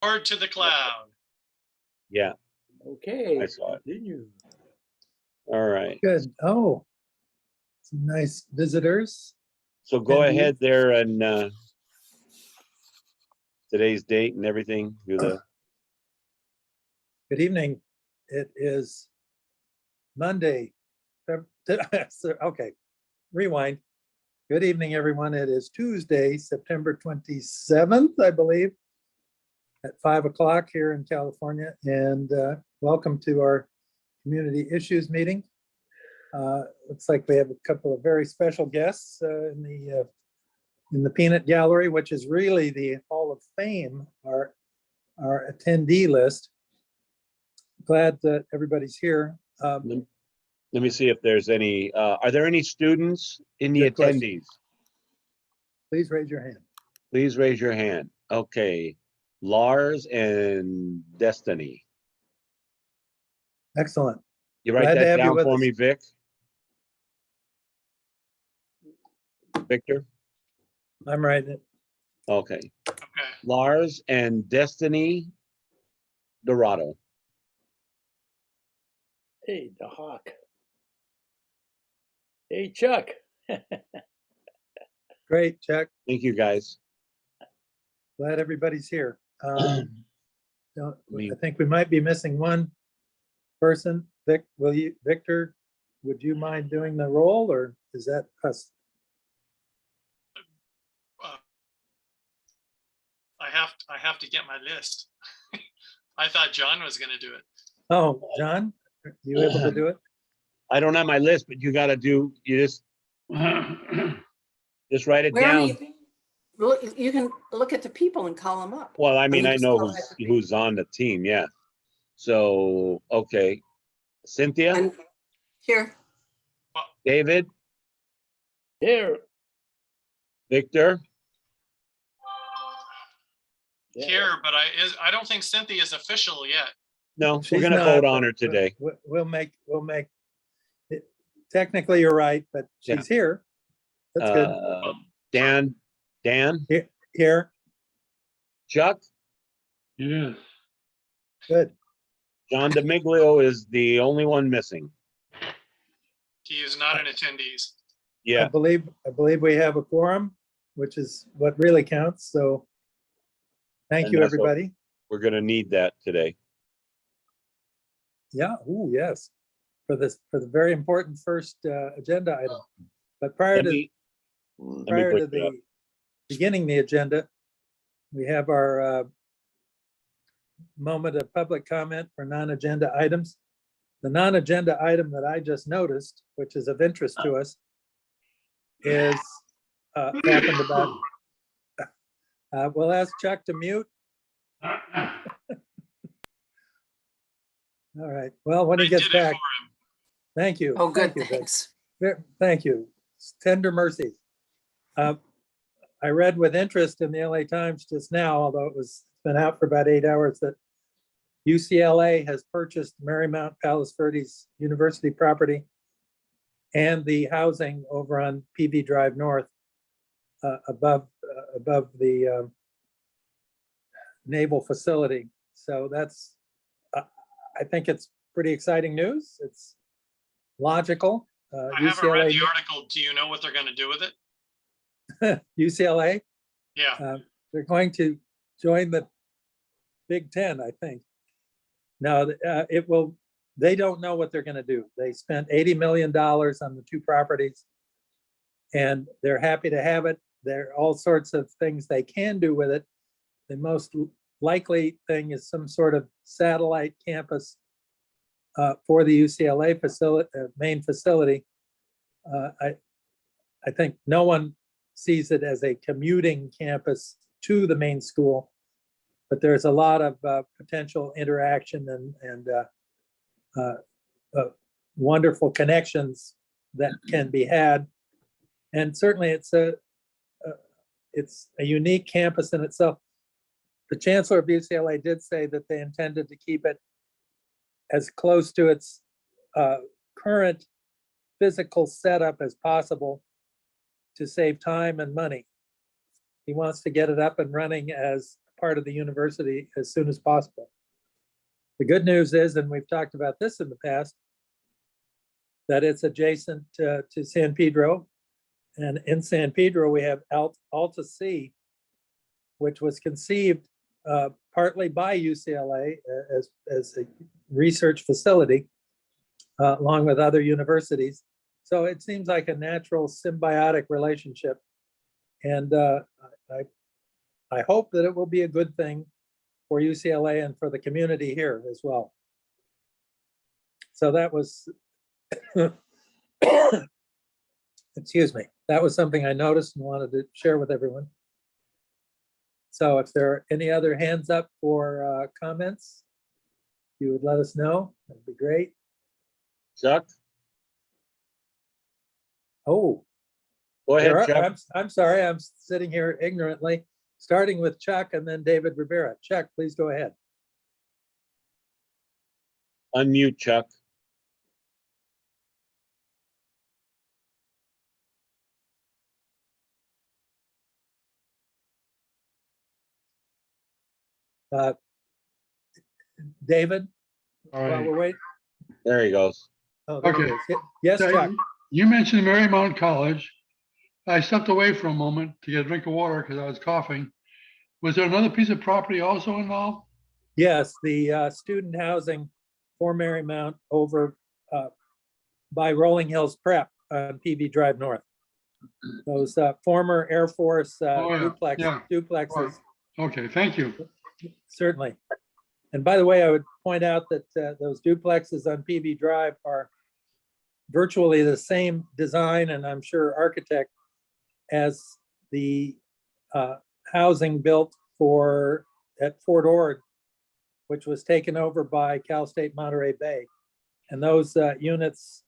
Forward to the cloud. Yeah, Okay. I saw it. Continue. All right. Good. Oh, some nice visitors. So go Indeed. ahead there and today's date and everything. Do the Good evening. It is Monday. Okay, rewind. Good evening, everyone. It is Tuesday, September 27th, I believe, at 5 o'clock here in California. And welcome to our community issues meeting. Looks like we have a couple of very special guests in the peanut gallery, which is really the Hall of Fame, our attendee list. Glad that everybody's here. let me see if there's any, are there any students in the Good question. attendees? Please raise your hand. Please raise your hand. Okay. Lars and Destiny. Excellent. You write Glad to that have you down with for us. me, Vic? Victor? I'm writing it. Okay. Okay. Lars and Destiny Dorado. Hey, the Hawk. Hey, Chuck. Great, Chuck. Thank you, guys. Glad everybody's here. I Me. think we might be missing one person. Victor, would you mind doing the role, or is that us? I have to get my list. I thought John was going to do it. Oh, John, are you able to do it? I don't have my list, but you gotta do, you just write it Where are down. you? Look, you can look at the people and call them up. Well, I mean, you I just know call it. who's on the team, yeah. So, okay. Cynthia, And here, David, There. Victor, Here, but I don't think Cynthia is official yet. no, we're She's gonna not, vote on but her today. We'll make it. Technically, you're right, but Yeah. she's here. That's good. Dan, Here, Chuck, Yes. good. John DeMiglio is the only one missing. He is not an attendees. I Yeah, believe we have a quorum, which is what really counts. So thank And you, that's what- everybody. we're gonna need that today. Yeah, ooh, yes. For the very important first agenda item. But prior Let to me bring it up. the beginning the agenda, we have our moment of public comment for non-agenda items. The non-agenda item that I just noticed, which is of interest to us, is happened about. We'll ask Chuck to mute. All right. Well, when he I gets did it back, for him. thank you. oh, good, Thank you, Vic. thanks. Thank you. Tender mercies. I read with interest in the LA Times just now, although it's been out for about 8 hours, that UCLA has purchased Marymount Palos Verdes University property and the housing over on PV Drive North above the naval facility. So that's, I think it's pretty exciting news. It's logical. I haven't read UCLA, the article. Do you know what they're going to do with it? UCLA, Yeah. they're going to join the Big Ten, I think. No, they don't know what they're going to do. They spent $80 million on the two properties and they're happy to have it. There are all sorts of things they can do with it. The most likely thing is some sort of satellite campus for the UCLA facility, main facility. I think no one sees it as a commuting campus to the main school, but there's a lot of potential interaction and wonderful connections that can be had. And certainly it's a unique campus in itself. The chancellor of UCLA did say that they intended to keep it as close to its current physical setup as possible to save time and money. He wants to get it up and running as part of the university as soon as possible. The good news is, and we've talked about this in the past, that it's adjacent to San Pedro. And in San Pedro, we have Alta C, which was conceived partly by UCLA as a research facility, along with other universities. So it seems like a natural symbiotic relationship. And I hope that it will be a good thing for UCLA and for the community here as well. So that was, excuse me, that was something I noticed and wanted to share with everyone. So if there are any other hands up for comments, you would let us know, that'd be great. Chuck, Oh, go there ahead, are- Chuck. I'm sorry, I'm sitting here ignorantly, starting with Chuck and then David Rivera. Chuck, please go ahead. Unmute, Chuck. David, All while right. we're waiting. There he goes. Oh, there he Okay. is. Yes, So Chuck. you mentioned Marymount College. I stepped away for a moment to get a drink of water because I was coughing. Was there another piece of property also involved? Yes, the student housing for Marymount over by Rolling Hills Prep on PV Drive North. Those former Air Force Oh, yeah, yeah. duplexes, Okay, thank you. certainly. And by the way, I would point out that those duplexes on PV Drive are virtually the same design, and I'm sure architect, as the housing built at Fort Ord, which was taken over by Cal State Monterey Bay. And those units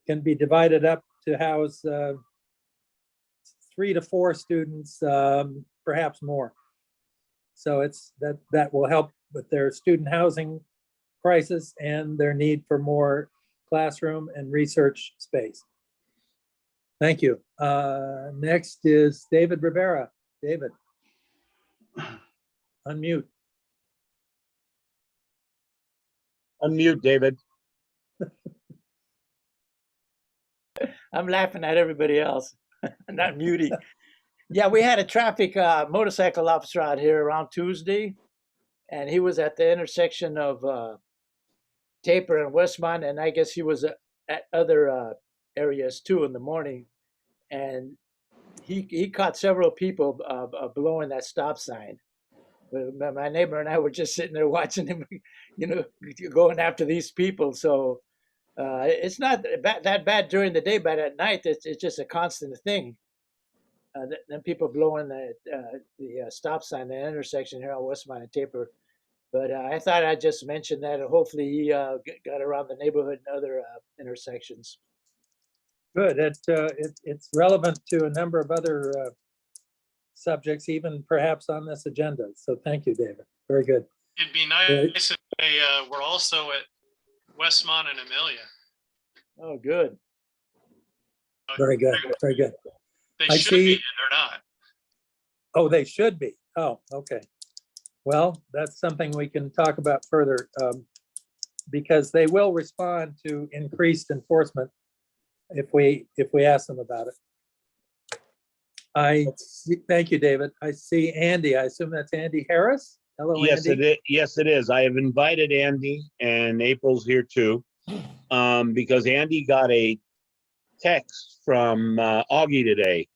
can be divided up to house 3 to 4 students, perhaps more. So that will help with their student housing crisis and their need for more classroom and research space. Thank you. Next is David Rivera. David, unmute. Unmute, David. I'm laughing at everybody else, not muting. Yeah, we had a traffic motorcycle officer out here around Tuesday, and he was at the intersection of Taper and Westmont, and I guess he was at other areas too in the morning, and he caught several people blowing that stop sign. But my neighbor and I were just sitting there watching him, going after these people. So it's not that bad during the day, but at night it's just a constant thing. Then people blowing the stop sign, the intersection here on Westmont and Taper. But I thought I'd just mention that. Hopefully he got around the neighborhood and other intersections. Good. It's relevant to a number of other subjects, even perhaps on this agenda. So thank you, David. Very good. It'd be nice if they were also at Westmont and Amelia. Oh, good. Very good. Very good. They I should be, see- and they're not. Oh, they should be. Oh, okay. Well, that's something we can talk about further because they will respond to increased enforcement if we ask them about it. Thank you, David. I see Andy. I assume that's Andy Harris. Hello, Yes, Andy. it is. Yes, it is. I have invited Andy, and April's here too, because Andy got a text from Augie today,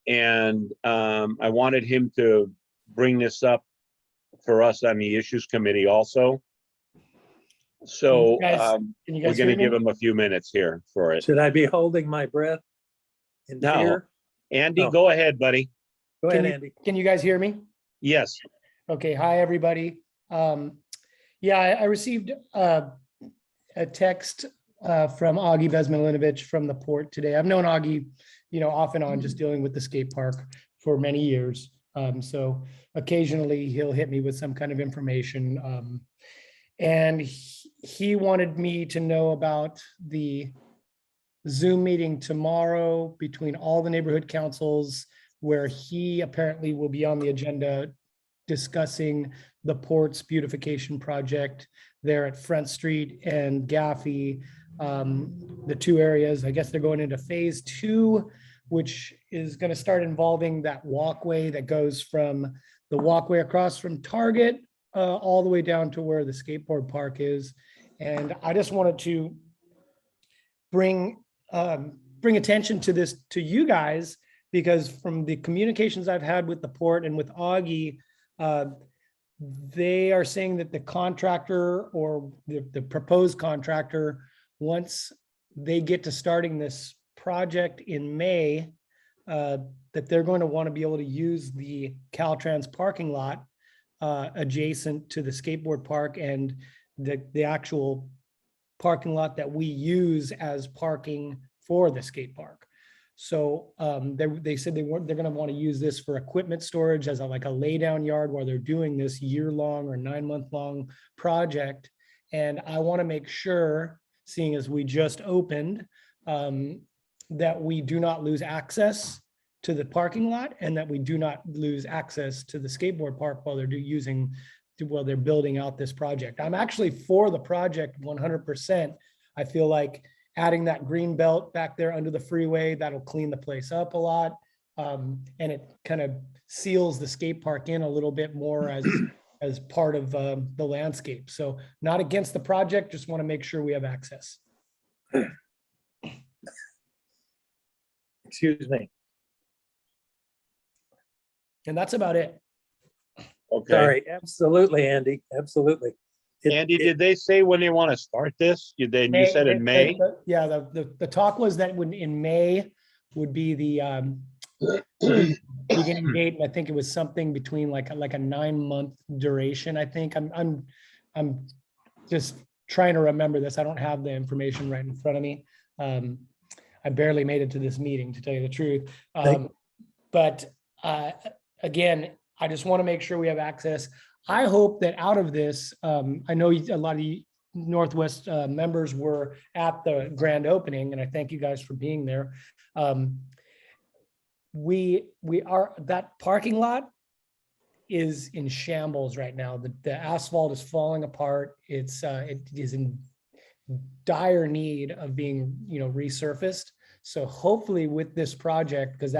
and I wanted him to bring this up for us on the issues committee also. So Can you we're guys going to hear me? give him a few minutes here for it. Should I be holding my breath in No. fear? Andy, Oh. go ahead, buddy. Go ahead, Can Andy. Can you guys hear me? Yes. Okay, hi, everybody. Yeah, I received a text from Augie Bezmilinovich from the port today. I've known Augie, off and on, just dealing with the skate park for many years. So occasionally he'll hit me with some kind of information. And he wanted me to know about the Zoom meeting tomorrow between all the neighborhood councils, where he apparently will be on the agenda discussing the port's beautification project there at Front Street and Gaffey. The two areas, I guess they're going into phase 2, which is going to start involving that walkway that goes from the walkway across from Target all the way down to where the skateboard park is. And I just wanted to bring attention to this to you guys, because from the communications I've had with the port and with Augie, they are saying that the contractor or the proposed contractor, once they get to starting this project in May, that they're going to want to be able to use the Caltrans parking lot adjacent to the skateboard park and the actual parking lot that we use as parking for the skate park. So they said they're going to want to use this for equipment storage as like a lay down yard while they're doing this year-long or 9-month-long project. And I want to make sure, seeing as we just opened, that we do not lose access to the parking lot and that we do not lose access to the skateboard park while they're building out this project. I'm actually for the project 100%. I feel like adding that green belt back there under the freeway, that'll clean the place up a lot. And it kind of seals the skate park in a little bit more as part of the landscape. So not against the project, just want to make sure we have access. Excuse me. And that's about it. Okay. Sorry, absolutely, Andy, absolutely. Andy, did they say when they want to start this? You said in May? Yeah, the talk was that in May would be the beginning date. And I think it was something between like a 9-month duration. I think I'm just trying to remember this. I don't have the information right in front of me. I barely made it to this meeting, to tell you the truth. But again, I just want to make sure we have access. I hope that out of this, I know a lot of the Northwest members were at the grand opening, and I thank you guys for being there. That parking lot is in shambles right now. The asphalt is falling apart. It is in dire need of being, resurfaced. So hopefully with this project, because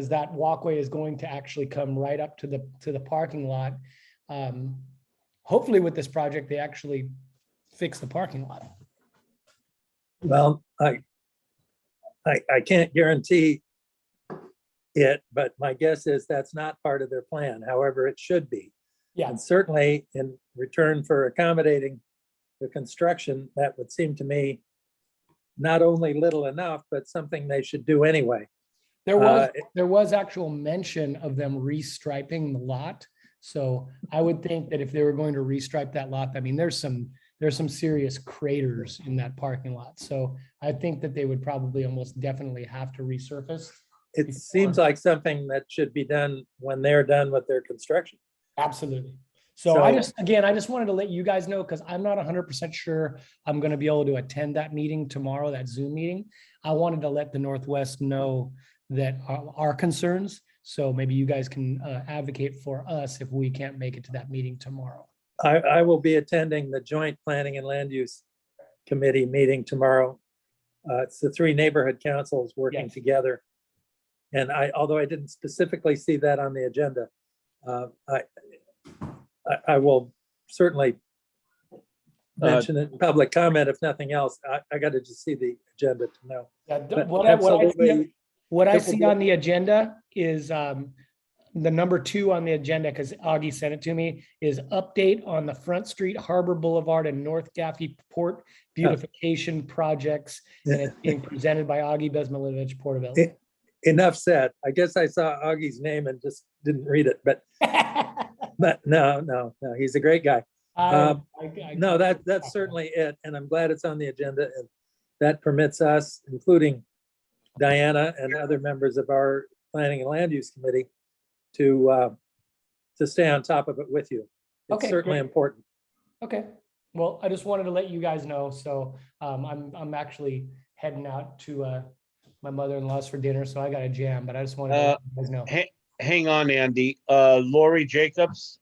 that walkway is going to actually come right up to the parking lot. Hopefully with this project, they actually fix the parking lot. Well, I can't guarantee it, but my guess is that's not part of their plan. However, it should be. Yeah. And certainly in return for accommodating the construction, that would seem to me not only little enough, but something they should do anyway. There was actual mention of them restriping the lot. So I would think that if they were going to restripe that lot, I mean, there's some serious craters in that parking lot. So I think that they would probably almost definitely have to resurface. It seems like something that should be done when they're done with their construction. Absolutely. So I just wanted to let you guys know, because I'm not 100% sure I'm going to be able to attend that meeting tomorrow, that Zoom meeting. I wanted to let the Northwest know that our concerns. So maybe you guys can advocate for us if we can't make it to that meeting tomorrow. I will be attending the Joint Planning and Land Use Committee meeting tomorrow. It's the 3 neighborhood councils working together. And although I didn't specifically see that on the agenda, I will certainly mention it in public comment, if nothing else. I got to just see the agenda to know. Yeah, what I see on the agenda is the number 2 on the agenda, because Augie sent it to me, is update on the Front Street, Harbor Boulevard, and North Gaffey Port beautification projects. And it's being presented by Augie Bezmilevich, Porterville. Enough said. I guess I saw Augie's name and just didn't read it, but no, he's a great guy. No, that's certainly it. And I'm glad it's on the agenda, and that permits us, including Diana and other members of our Planning and Land Use Committee, to stay on top of it with you. It's certainly important. Okay. Well, I just wanted to let you guys know. So I'm actually heading out to my mother-in-law's for dinner, so I got a jam, but I just wanted to let you guys know. hang on, Andy. Lori Jacobs.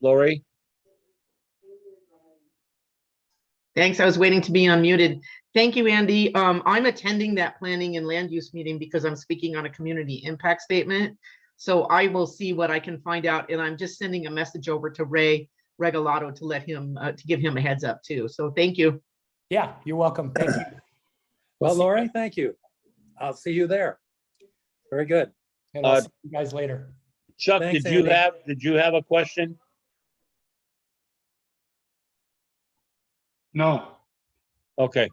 Lori, Thanks. I was waiting to be unmuted. Thank you, Andy. I'm attending that planning and land use meeting because I'm speaking on a community impact statement. So I will see what I can find out, and I'm just sending a message over to Ray Regalado to let him to give him a heads up too. So thank you. Yeah, you're welcome. Thank you. Well, Lori, thank you. I'll see you there. Very good. And I'll see you guys later. Chuck, Thanks, did Andy. you have a question? No. Okay.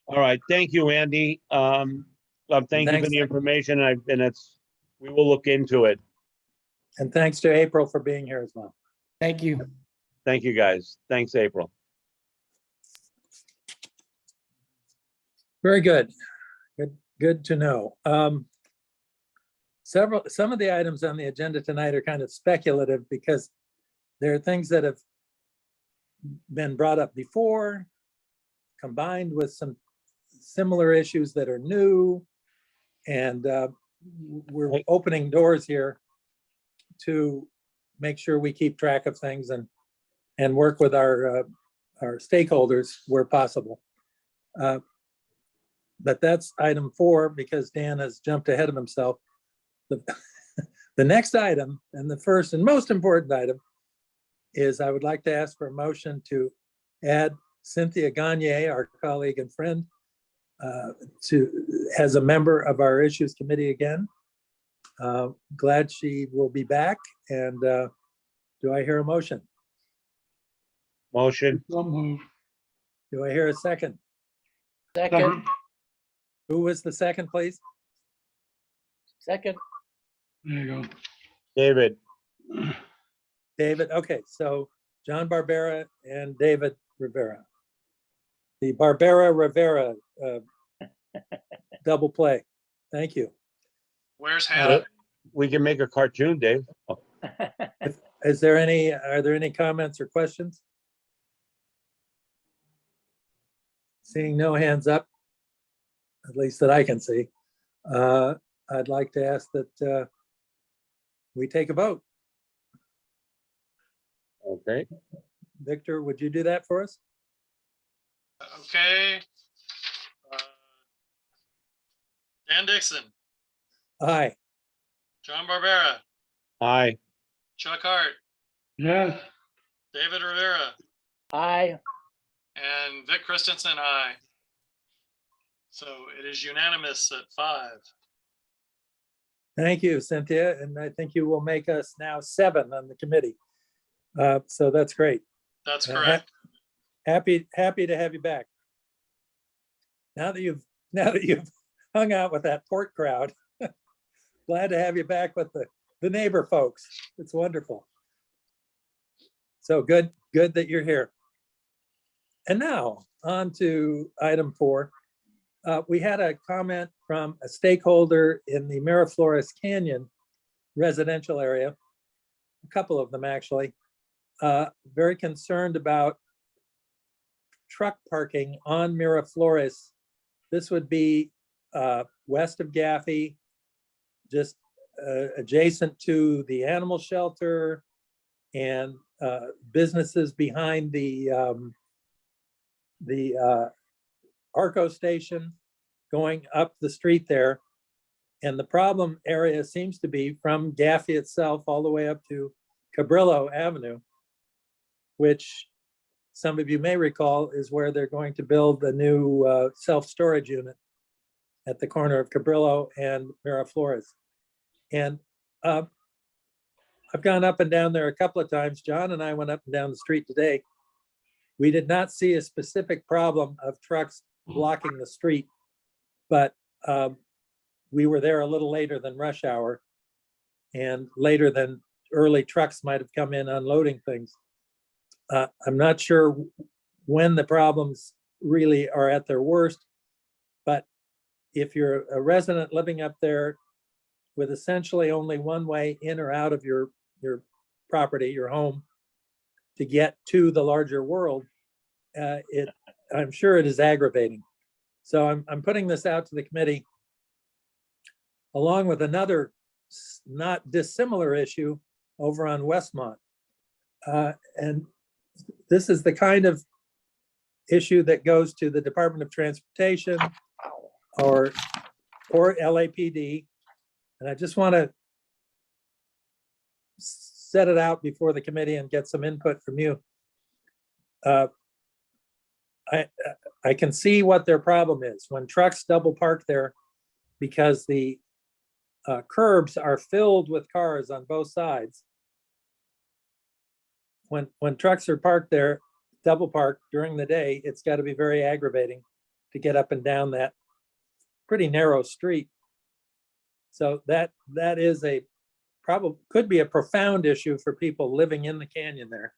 All right. Thank you, Andy. Thank you for Thanks. the information. We will look into it. And thanks to April for being here as well. Thank you. Thank you, guys. Thanks, April. Very good. Good to know. Some of the items on the agenda tonight are kind of speculative because there are things that have been brought up before, combined with some similar issues that are new. And we're opening doors here to make sure we keep track of things and work with our stakeholders where possible. But that's item 4 because Dan has jumped ahead of himself. The next item, and the first and most important item, is I would like to ask for a motion to add Cynthia Gagne, our colleague and friend, as a member of our issues committee again. Glad she will be back. And do I hear a motion? Motion. So moved. Do I hear a second? Second, Who was the second, please? second. There you go. David. David. Okay, so John Barbera and David Rivera. The Barbera Rivera double play. Thank you. Where's Hannah? We can make a cartoon, Dave. Are there any comments or questions? Seeing no hands up, at least that I can see, I'd like to ask that we take a vote. Okay. Victor, would you do that for us? Okay. Dan Dixon, Aye. John Barbera, Aye. Chuck Hart, Yes. David Rivera, Aye. and Vic Christensen, aye. So it is unanimous at 5. Thank you, Cynthia. And I think you will make us now 7 on the committee. So that's great. That's correct. Happy to have you back. Now that you've hung out with that port crowd, glad to have you back with the neighbor folks. It's wonderful. So good that you're here. And now on to item 4. We had a comment from a stakeholder in the Miraflores Canyon residential area, a couple of them actually, very concerned about truck parking on Miraflores. This would be west of Gaffey, just adjacent to the animal shelter and businesses behind the Arco station going up the street there. And the problem area seems to be from Gaffey itself all the way up to Cabrillo Avenue, which some of you may recall is where they're going to build the new self-storage unit at the corner of Cabrillo and Miraflores. And I've gone up and down there a couple of times. John and I went up and down the street today. We did not see a specific problem of trucks blocking the street, but we were there a little later than rush hour and later than early trucks might have come in unloading things. I'm not sure when the problems really are at their worst, but if you're a resident living up there with essentially only one way in or out of your property, your home, to get to the larger world, I'm sure it is aggravating. So I'm putting this out to the committee along with another not dissimilar issue over on Westmont. And this is the kind of issue that goes to the Department of Transportation or LAPD. And I just want to set it out before the committee and get some input from you. I can see what their problem is when trucks double park there because the curbs are filled with cars on both sides. When trucks are parked there, double parked during the day, it's got to be very aggravating to get up and down that pretty narrow street. So that is a probably could be a profound issue for people living in the canyon there.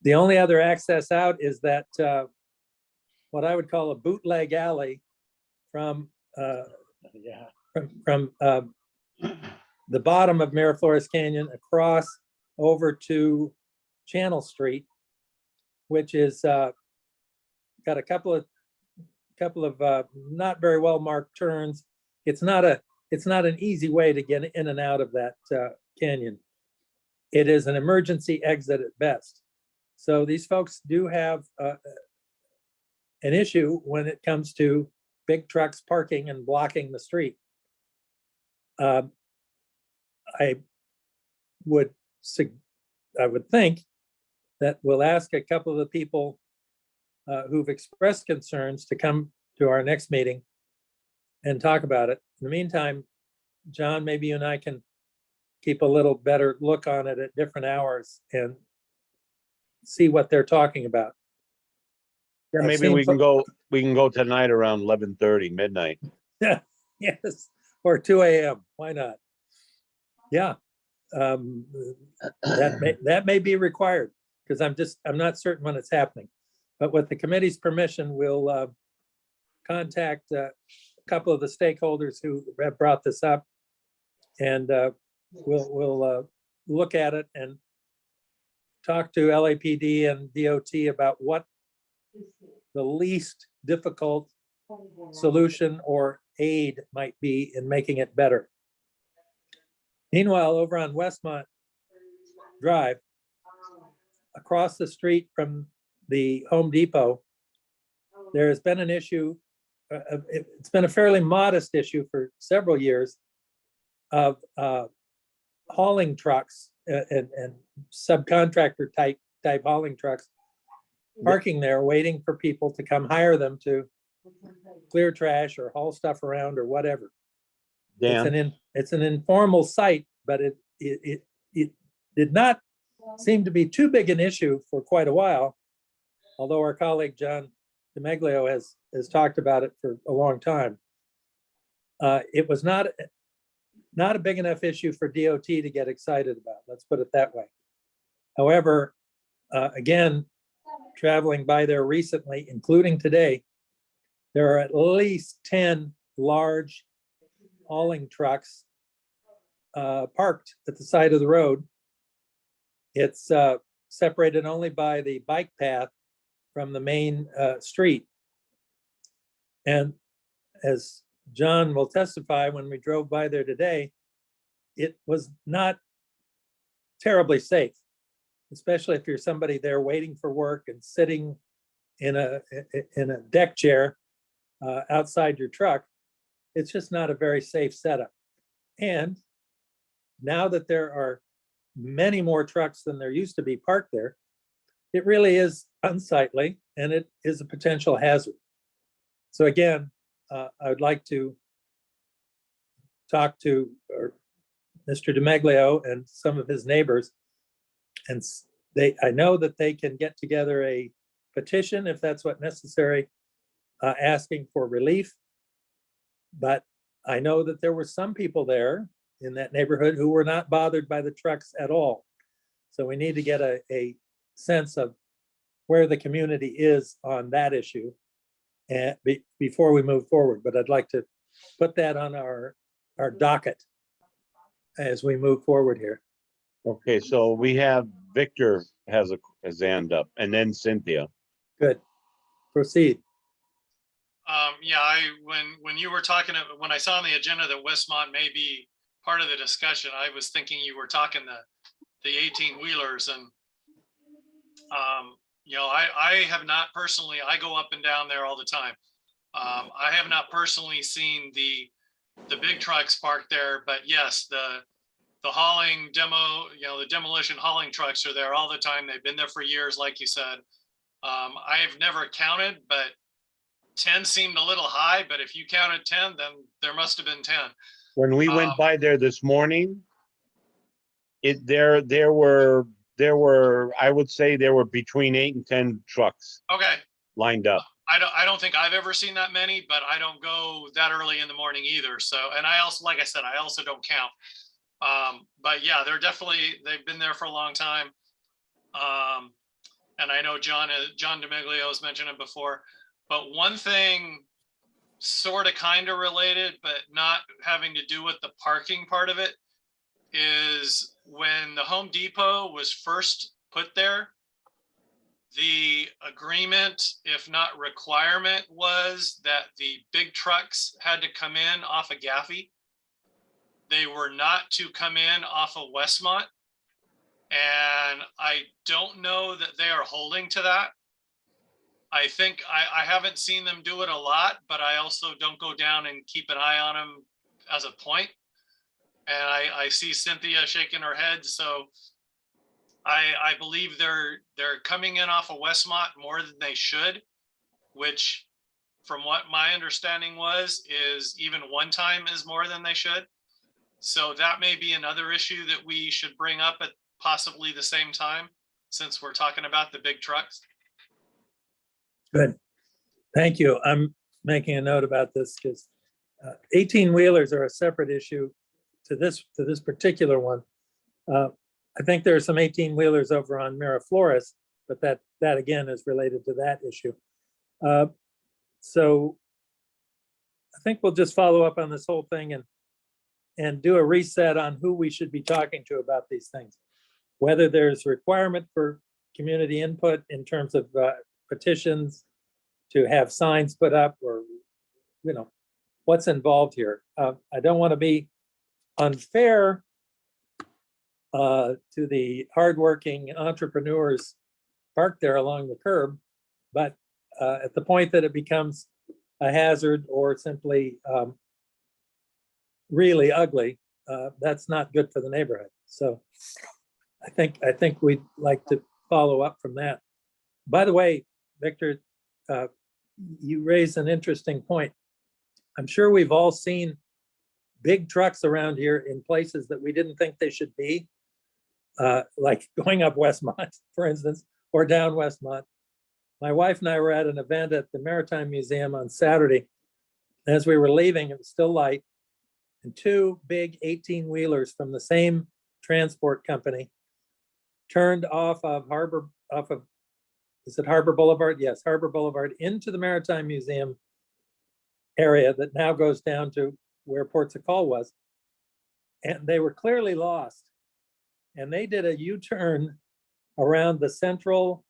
The only other access out is that what I would call a bootleg alley from from the bottom of Miraflores Canyon across over to Channel Street, which is got a couple of not very well marked turns. It's not an easy way to get in and out of that canyon. It is an emergency exit at best. So these folks do have an issue when it comes to big trucks parking and blocking the street. I would think that we'll ask a couple of the people who've expressed concerns to come to our next meeting and talk about it. In the meantime, John, maybe you and I can keep a little better look on it at different hours and see what they're talking about. Yeah, I've maybe seen we can go tonight around 11:30, midnight. Yes, or 2 a.m. Why not? Yeah, that may be required because I'm not certain when it's happening. But with the committee's permission, we'll contact a couple of the stakeholders who have brought this up, and we'll look at it and talk to LAPD and DOT about what the least difficult solution or aid might be in making it better. Meanwhile, over on Westmont Drive, across the street from the Home Depot, there has been an issue. It's been a fairly modest issue for several years of hauling trucks and subcontractor type hauling trucks parking there, waiting for people to come hire them to clear trash or haul stuff around or whatever. Dan, It's an informal site, but it did not seem to be too big an issue for quite a while. Although our colleague John DeMeglio has talked about it for a long time. It was not a big enough issue for DOT to get excited about. Let's put it that way. However, again, traveling by there recently, including today, there are at least 10 large hauling trucks parked at the side of the road. It's separated only by the bike path from the main street. And as John will testify, when we drove by there today, it was not terribly safe, especially if you're somebody there waiting for work and sitting in a deck chair outside your truck. It's just not a very safe setup. And now that there are many more trucks than there used to be parked there, it really is unsightly and it is a potential hazard. So again, I would like to talk to Mr. DeMeglio and some of his neighbors. And I know that they can get together a petition if that's what necessary, asking for relief. But I know that there were some people there in that neighborhood who were not bothered by the trucks at all. So we need to get a sense of where the community is on that issue and before we move forward. But I'd like to put that on our docket as we move forward here. okay, so we have Victor has his hand up, and then Cynthia. Good. Proceed. Yeah, when you were talking, when I saw on the agenda that Westmont may be part of the discussion, I was thinking you were talking the 18-wheelers and, you know, I have not personally, I go up and down there all the time. I have not personally seen the big trucks parked there, but yes, the hauling demo, you know, the demolition hauling trucks are there all the time. They've been there for years, like you said. I've never counted, but 10 seemed a little high, but if you counted 10, then there must have been 10. When we went by there this morning, there were, I would say there were between 8 and 10 trucks Okay. lined up. I don't think I've ever seen that many, but I don't go that early in the morning either. So, and I also, like I said, I also don't count. But yeah, they've been there for a long time. And I know John DeMiglio has mentioned it before, but one thing sort of kind of related, but not having to do with the parking part of it, is when the Home Depot was first put there, the agreement, if not requirement, was that the big trucks had to come in off of Gaffey. They were not to come in off of Westmont. And I don't know that they are holding to that. I think I haven't seen them do it a lot, but I also don't go down and keep an eye on them as a point. And I see Cynthia shaking her head. So I believe they're coming in off of Westmont more than they should, which from what my understanding was, is even one time is more than they should. So that may be another issue that we should bring up at possibly the same time, since we're talking about the big trucks. Good. Thank you. I'm making a note about this because 18-wheelers are a separate issue to this particular one. I think there are some 18-wheelers over on Miraflores, but that again is related to that issue. So I think we'll just follow up on this whole thing and do a reset on who we should be talking to about these things. Whether there's requirement for community input in terms of petitions to have signs put up, or, you know, what's involved here. I don't want to be unfair to the hardworking entrepreneurs parked there along the curb, but at the point that it becomes a hazard or simply really ugly, that's not good for the neighborhood. So I think we'd like to follow up from that. By the way, Victor, you raise an interesting point. I'm sure we've all seen big trucks around here in places that we didn't think they should be, like going up Westmont, for instance, or down Westmont. My wife and I were at an event at the Maritime Museum on Saturday. As we were leaving, it was still light, and two big 18-wheelers from the same transport company turned off of is it Harbor Boulevard? Yes, Harbor Boulevard into the Maritime Museum area that now goes down to where Ports of Call was. And they were clearly lost. And they did a U-turn around the central,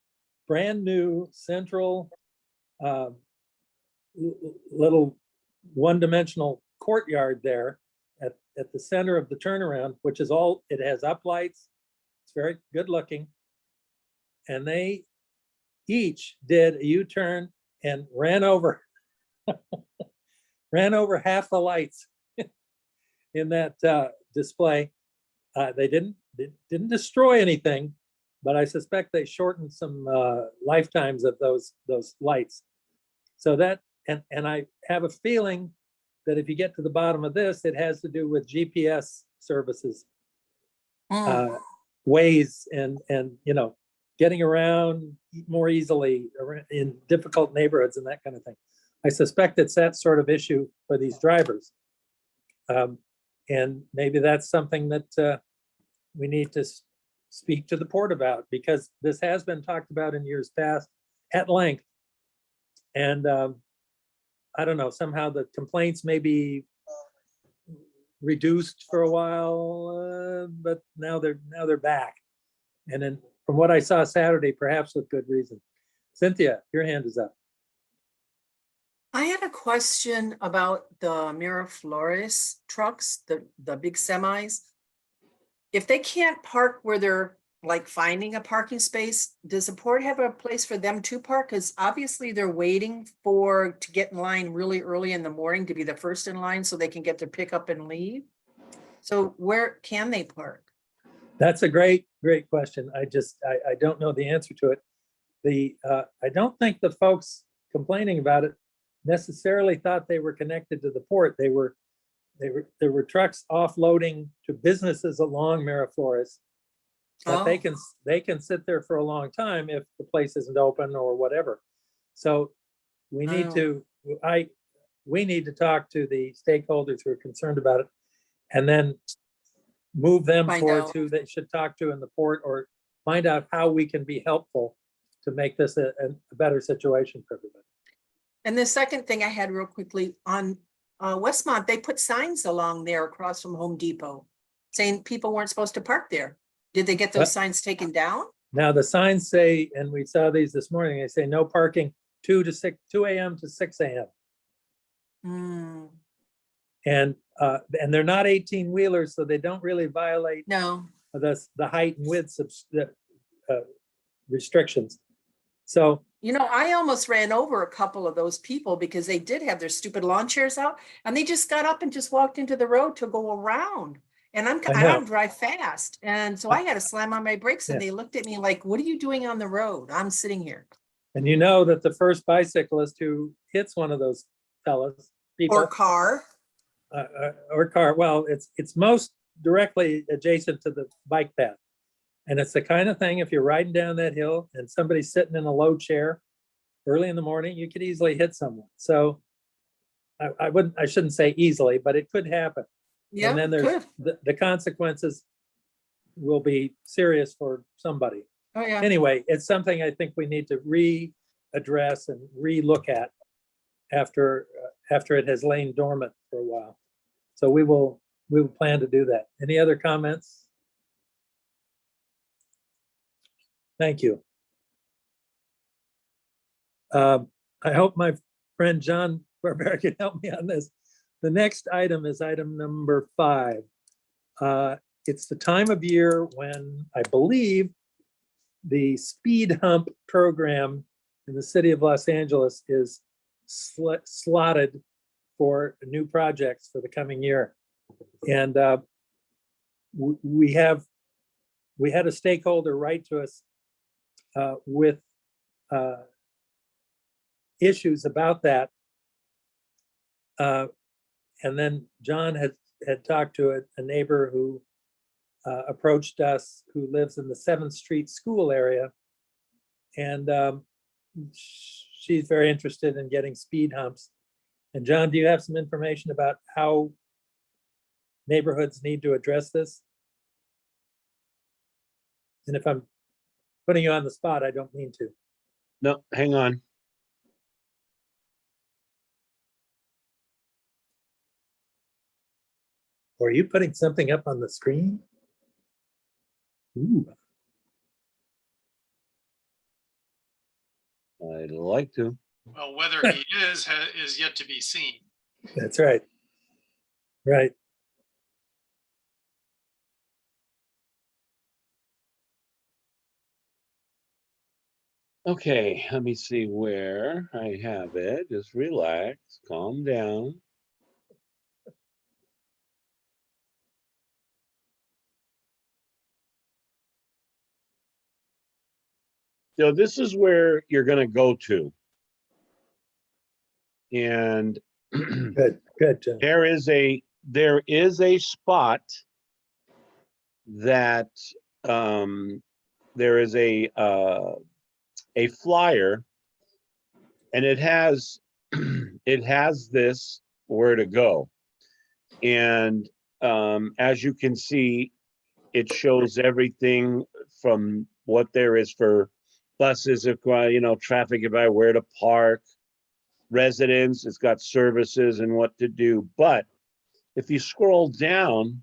brand new central little one-dimensional courtyard there at the center of the turnaround, which is all, it has uplights. It's very good looking. And they each did a U-turn and ran over half the lights in that display. They didn't destroy anything, but I suspect they shortened some lifetimes of those lights. So that, and I have a feeling that if you get to the bottom of this, it has to do with GPS services, ways, and you know, getting around more easily in difficult neighborhoods and that kind of thing. I suspect it's that sort of issue for these drivers. And maybe that's something that we need to speak to the port about, because this has been talked about in years past at length. And I don't know, somehow the complaints may be reduced for a while, but now they're back. And then from what I saw Saturday, perhaps with good reason. Cynthia, your hand is up. I had a question about the Miraflores trucks, the big semis. If they can't park where they're like finding a parking space, does the port have a place for them to park? Because obviously they're waiting to get in line really early in the morning to be the first in line so they can get their pickup and leave. So where can they park? That's a great question. I don't know the answer to it. I don't think the folks complaining about it necessarily thought they were connected to the port. There were trucks offloading to businesses along Miraflores. But they can sit there for a long time if the place isn't open or whatever. So we need to talk to the stakeholders who are concerned about it, and then move them Find towards out. who they should talk to in the port, or find out how we can be helpful to make this a better situation for everybody. And the second thing I had real quickly on Westmont, they put signs along there across from Home Depot saying people weren't supposed to park there. Did they get those What? signs taken down? Now, the signs say, and we saw these this morning, they say no parking 2 a.m. to 6 a.m. Hmm, And they're not 18-wheelers, so they don't really violate no, the height and width restrictions. So, I almost ran over a couple of those people because they did have their stupid lawn chairs out and they just got up and just walked into the road to go around. And I I know. don't drive fast. And so I had to slam on my brakes and Yeah. they looked at me like, what are you doing on the road? I'm sitting here. and you know that the first bicyclist who hits one of those fellas, people, Or car. or car, well, it's most directly adjacent to the bike path. And it's the kind of thing, if you're riding down that hill and somebody's sitting in a low chair early in the morning, you could easily hit someone. So I shouldn't say easily, but it could happen. Yeah, And then there's good. the consequences will be serious for somebody. Oh, yeah. Anyway, it's something I think we need to readdress and relook at after it has lain dormant for a while. So we will plan to do that. Any other comments? Thank you. I hope my friend John Barbera can help me on this. The next item is item number 5. It's the time of year when I believe the speed hump program in the city of Los Angeles is slotted for new projects for the coming year. And we had a stakeholder write to us with issues about that. And then John had talked to a neighbor who approached us, who lives in the 7th Street school area. And she's very interested in getting speed humps. And John, do you have some information about how neighborhoods need to address this? And if I'm putting you on the spot, I don't mean to. No, hang on. Or are you putting something up on the screen? Ooh. I'd like to. Well, whether he is yet to be seen. That's right. Right. Okay, let me see where I have it. Just relax, calm down. So this is where you're going to go to. And Good, John. there is a spot that there is a flyer, and it has this where to go. And as you can see, it shows everything from what there is for buses, traffic about where to park, residents, it's got services and what to do. But if you scroll down,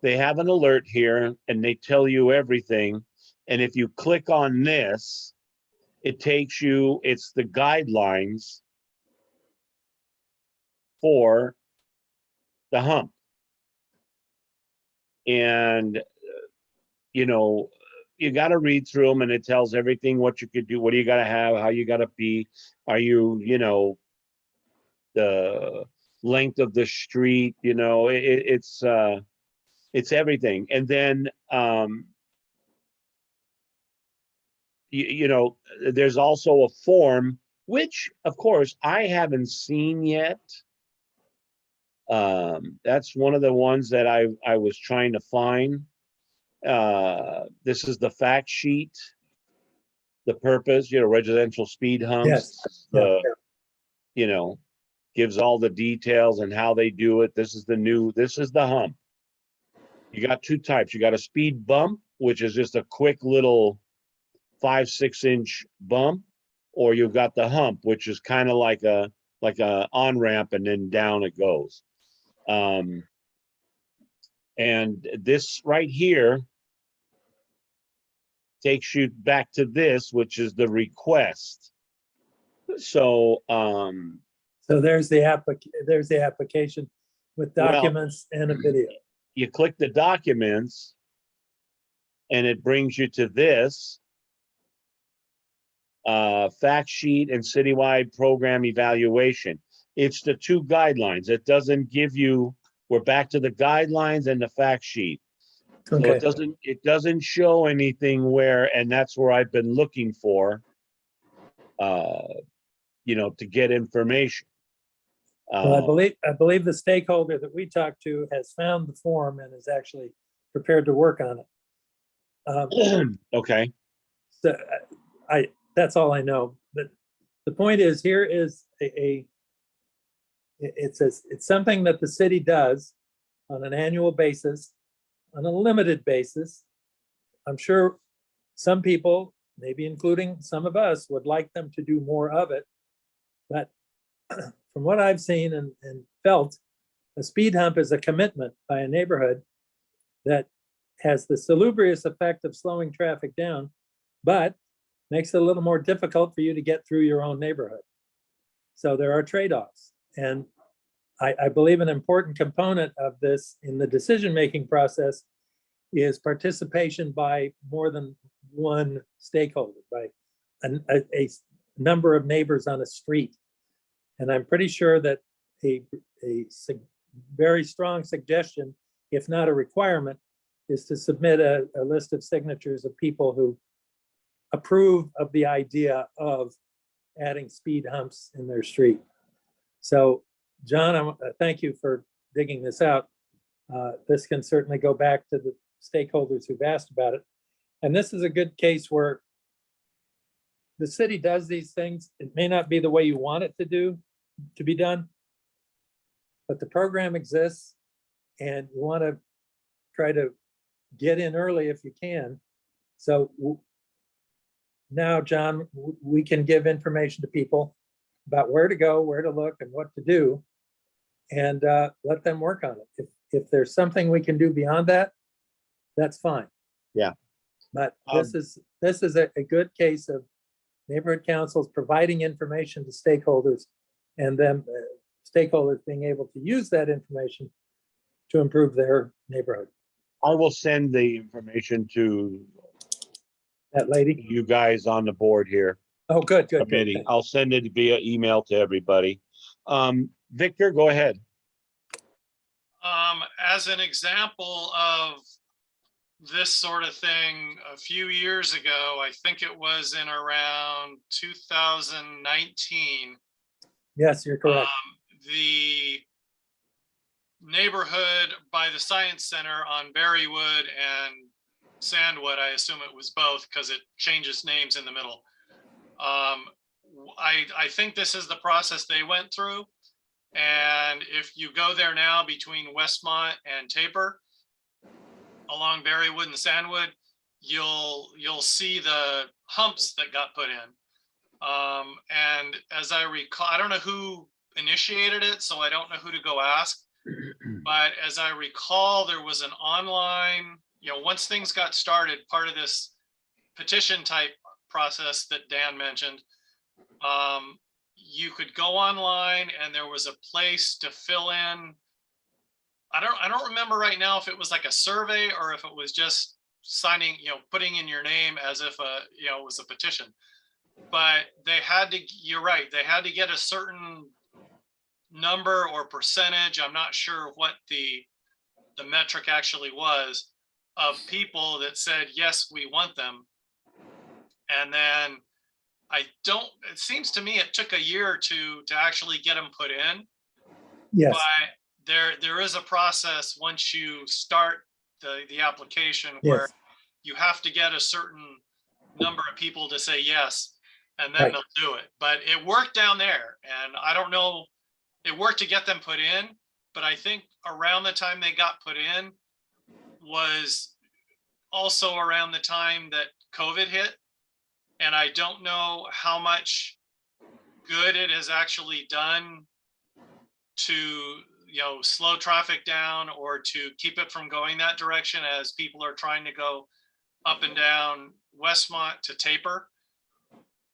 they have an alert here and they tell you everything. And if you click on this, it takes you, it's the guidelines for the hump. And, you know, you got to read through them, and it tells everything what you could do, what do you got to have, how you got to be, are you, you know, the length of the street, you know, it's everything. And then, you know, there's also a form, which of course I haven't seen yet. That's one of the ones that I was trying to find. This is the fact sheet, the purpose, you know, residential speed humps, yeah. you know, gives all the details and how they do it. This is the hump. You got two types. You got a speed bump, which is just a quick little 5-6 inch bump, or you've got the hump, which is kind of like a on ramp, and then down it goes. And this right here takes you back to this, which is the request. So, So there's the application with Well, documents and a video. you click the documents and it brings you to this fact sheet and citywide program evaluation. It's the two guidelines. It doesn't give you, we're back to the guidelines and the fact sheet. So Okay, it doesn't show anything where, and that's where I've been looking for, you know, to get information. well, I believe the stakeholder that we talked to has found the form and is actually prepared to work on it. Okay, So that's all I know. But the point is, here is it's something that the city does on an annual basis, on a limited basis. I'm sure some people, maybe including some of us, would like them to do more of it. But from what I've seen and felt, a speed hump is a commitment by a neighborhood that has the salubrious effect of slowing traffic down, but makes it a little more difficult for you to get through your own neighborhood. So there are trade-offs. And I believe an important component of this in the decision-making process is participation by more than one stakeholder, by a number of neighbors on a street. And I'm pretty sure that a very strong suggestion, if not a requirement, is to submit a list of signatures of people who approve of the idea of adding speed humps in their street. So, John, thank you for digging this out. This can certainly go back to the stakeholders who've asked about it. And this is a good case where the city does these things. It may not be the way you want it to be done, but the program exists and you want to try to get in early if you can. So now, John, we can give information to people about where to go, where to look, and what to do, and let them work on it. If there's something we can do beyond that, that's fine. Yeah. But this is a good case of neighborhood councils providing information to stakeholders, and then stakeholders being able to use that information to improve their neighborhood. I will send the information to That lady? you guys on the board here. Oh, good. Committee. I'll send it via email to everybody. Victor, go ahead. As an example of this sort of thing, a few years ago, I think it was in around 2019, Yes, you're correct. the neighborhood by the Science Center on Berrywood and Sandwood, I assume it was both because it changes names in the middle. I think this is the process they went through. And if you go there now between Westmont and Taper, along Berrywood and Sandwood, you'll see the humps that got put in. And as I recall, I don't know who initiated it, so I don't know who to go ask. But as I recall, there was an online, once things got started, part of this petition type process that Dan mentioned, you could go online and there was a place to fill in. I don't remember right now if it was like a survey or if it was just signing, putting in your name as if it was a petition. But they had to, you're right, they had to get a certain number or percentage. I'm not sure what the metric actually was of people that said, yes, we want them. And then it seems to me it took a year or two to actually get them put in. Yes, But there is a process once you start the application where yes, you have to get a certain number of people to say yes, and then Right. they'll do it. But it worked down there, and I don't know, it worked to get them put in, but I think around the time they got put in was also around the time that COVID hit. And I don't know how much good it has actually done to, slow traffic down or to keep it from going that direction as people are trying to go up and down Westmont to Taper.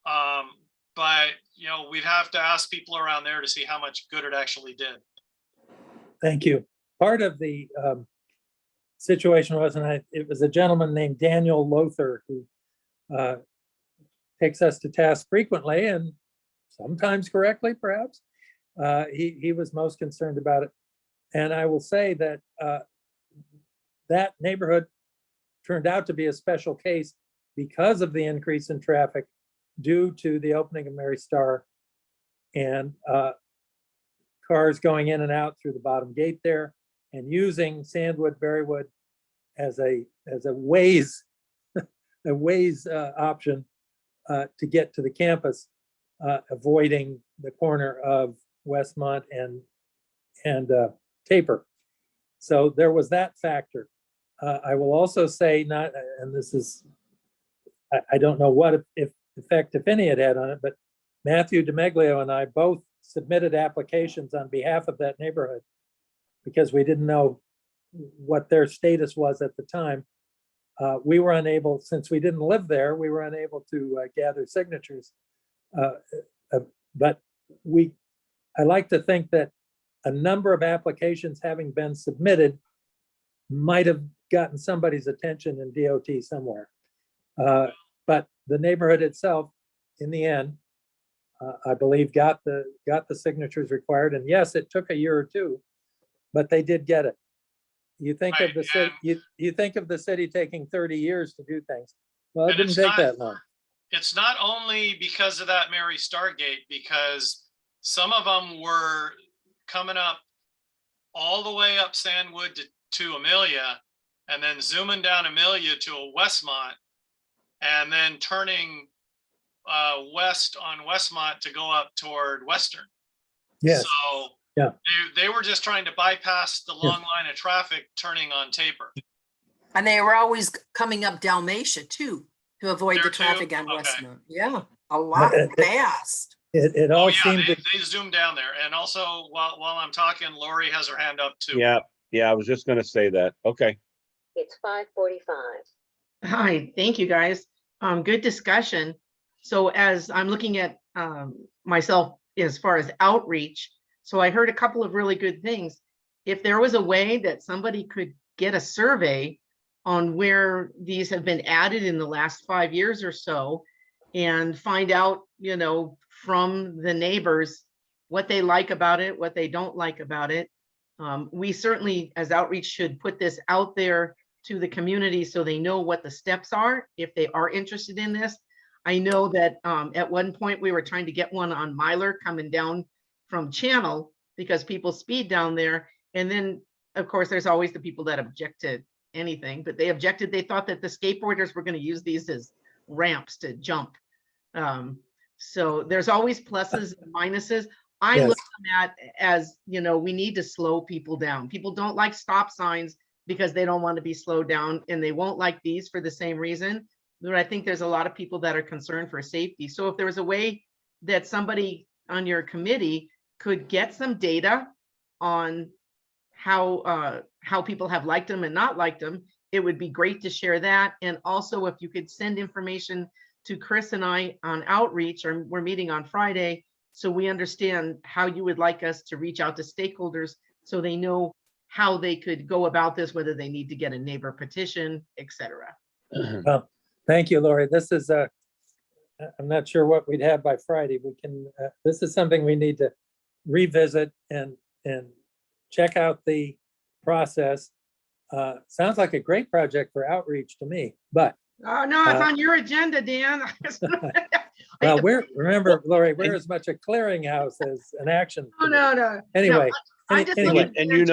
But, we'd have to ask people around there to see how much good it actually did. thank you. Part of the situation was, it was a gentleman named Daniel Lothar who takes us to task frequently and sometimes correctly, perhaps. He was most concerned about it. And I will say that that neighborhood turned out to be a special case because of the increase in traffic due to the opening of Mary Star and cars going in and out through the bottom gate there and using Sandwood, Berrywood as a ways option to get to the campus, avoiding the corner of Westmont and Taper. So there was that factor. I will also say, and this is, I don't know what if effect, if any, it had on it, but Matthew DeMeglio and I both submitted applications on behalf of that neighborhood because we didn't know what their status was at the time. We were unable, since we didn't live there, we were unable to gather signatures. But I like to think that a number of applications having been submitted might have gotten somebody's attention in DOT somewhere. But the neighborhood itself, in the end, I believe got the signatures required. And yes, it took a year or two, but they did get it. You think Right, of the city, you think of the city taking 30 years to do things. Well, it And didn't it's take not- that long. It's not only because of that Mary Stargate, because some of them were coming up all the way up Sandwood to Amelia, and then zooming down Amelia to a Westmont, and then turning west on Westmont to go up toward Western. Yes, So Yeah. they were just trying to bypass the long line of traffic turning on Taper. And they were always coming up Dalmatia too, to avoid There the too? traffic on Okay. Westmont. Yeah, a lot fast. it Oh all yeah, seemed to, they zoomed down there. And also while I'm talking, Lori has her hand up too. Yeah, I was just gonna say that. Okay. It's 5:45. Hi, thank you, guys. Good discussion. So as I'm looking at myself as far as outreach, so I heard a couple of really good things. If there was a way that somebody could get a survey on where these have been added in the last 5 years or so and find out, from the neighbors, what they like about it, what they don't like about it. We certainly, as outreach, should put this out there to the community so they know what the steps are if they are interested in this. I know that at one point we were trying to get one on Myler coming down from Channel because people speed down there. And then, of course, there's always the people that object to anything, but they objected. They thought that the skateboarders were going to use these as ramps to jump. So there's always pluses and minuses. I Yes. look at as, we need to slow people down. People don't like stop signs because they don't want to be slowed down, and they won't like these for the same reason. But I think there's a lot of people that are concerned for safety. So if there was a way that somebody on your committee could get some data on how people have liked them and not liked them, it would be great to share that. And also, if you could send information to Chris and I on outreach, or we're meeting on Friday, so we understand how you would like us to reach out to stakeholders so they know how they could go about this, whether they need to get a neighbor petition, et cetera. Well, thank you, Lori. This is I'm not sure what we'd have by Friday. We can, this is something we need to revisit and check out the process. Sounds like a great project for outreach to me, but Oh, no, it's on your agenda, Dan. well, remember, Lori, we're as much a clearinghouse as an action. No, no, no. Anyway, I'm just anyway, looking-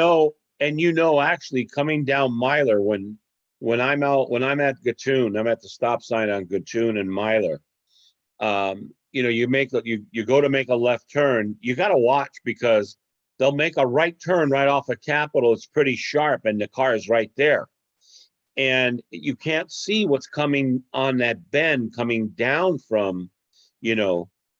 And actually coming down Myler, when I'm at Gatun, I'm at the stop sign on Gatun and Myler. You go to make a left turn, you gotta watch because they'll make a right turn right off of Capitol. It's pretty sharp and the car is right there. And you can't see what's coming on that bend coming down from,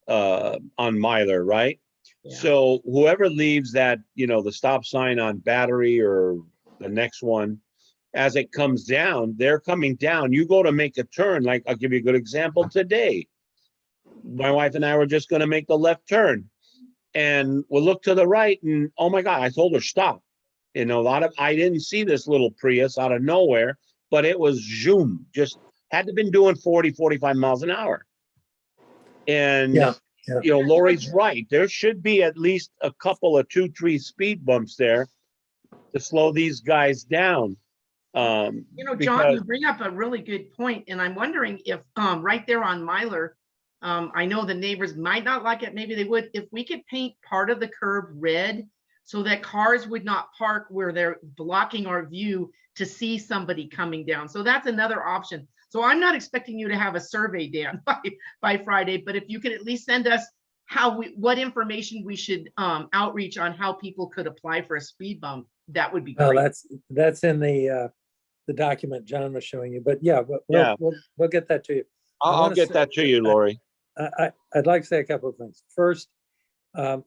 on Myler, right? Yeah. So whoever leaves that, the stop sign on Battery or the next one, as it comes down, they're coming down. You go to make a turn, like I'll give you a good example today. My wife and I were just going to make the left turn and we'll look to the right and oh my God, I told her stop. I didn't see this little Prius out of nowhere, but it was zoom, just had to been doing 40, 45 miles an hour. And, Yeah. Lori's right. There should be at least a couple of 2-3 speed bumps there to slow these guys down. John, because- you bring up a really good point, and I'm wondering if right there on Myler, I know the neighbors might not like it, maybe they would, if we could paint part of the curb red so that cars would not park where they're blocking our view to see somebody coming down. So that's another option. So I'm not expecting you to have a survey, Dan, by Friday, but if you could at least send us what information we should outreach on how people could apply for a speed bump, that would be great. well, that's in the document John was showing you, but yeah, we'll get that to you. I'll get that to you, Lori. I'd like to say a couple of things. First, and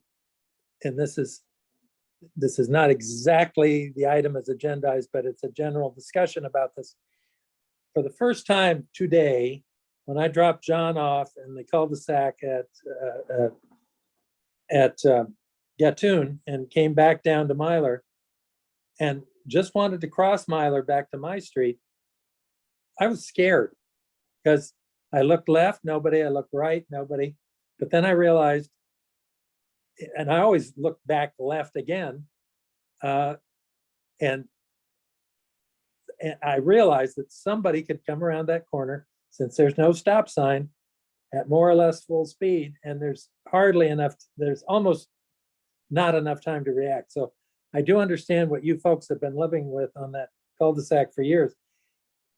this is not exactly the item as agendized, but it's a general discussion about this. For the first time today, when I dropped John off in the cul-de-sac at Gatun and came back down to Myler and just wanted to cross Myler back to my street, I was scared because I looked left, nobody, I looked right, nobody. But then I realized, and I always look back left again, and I realized that somebody could come around that corner since there's no stop sign at more or less full speed, and there's almost not enough time to react. So I do understand what you folks have been living with on that cul-de-sac for years.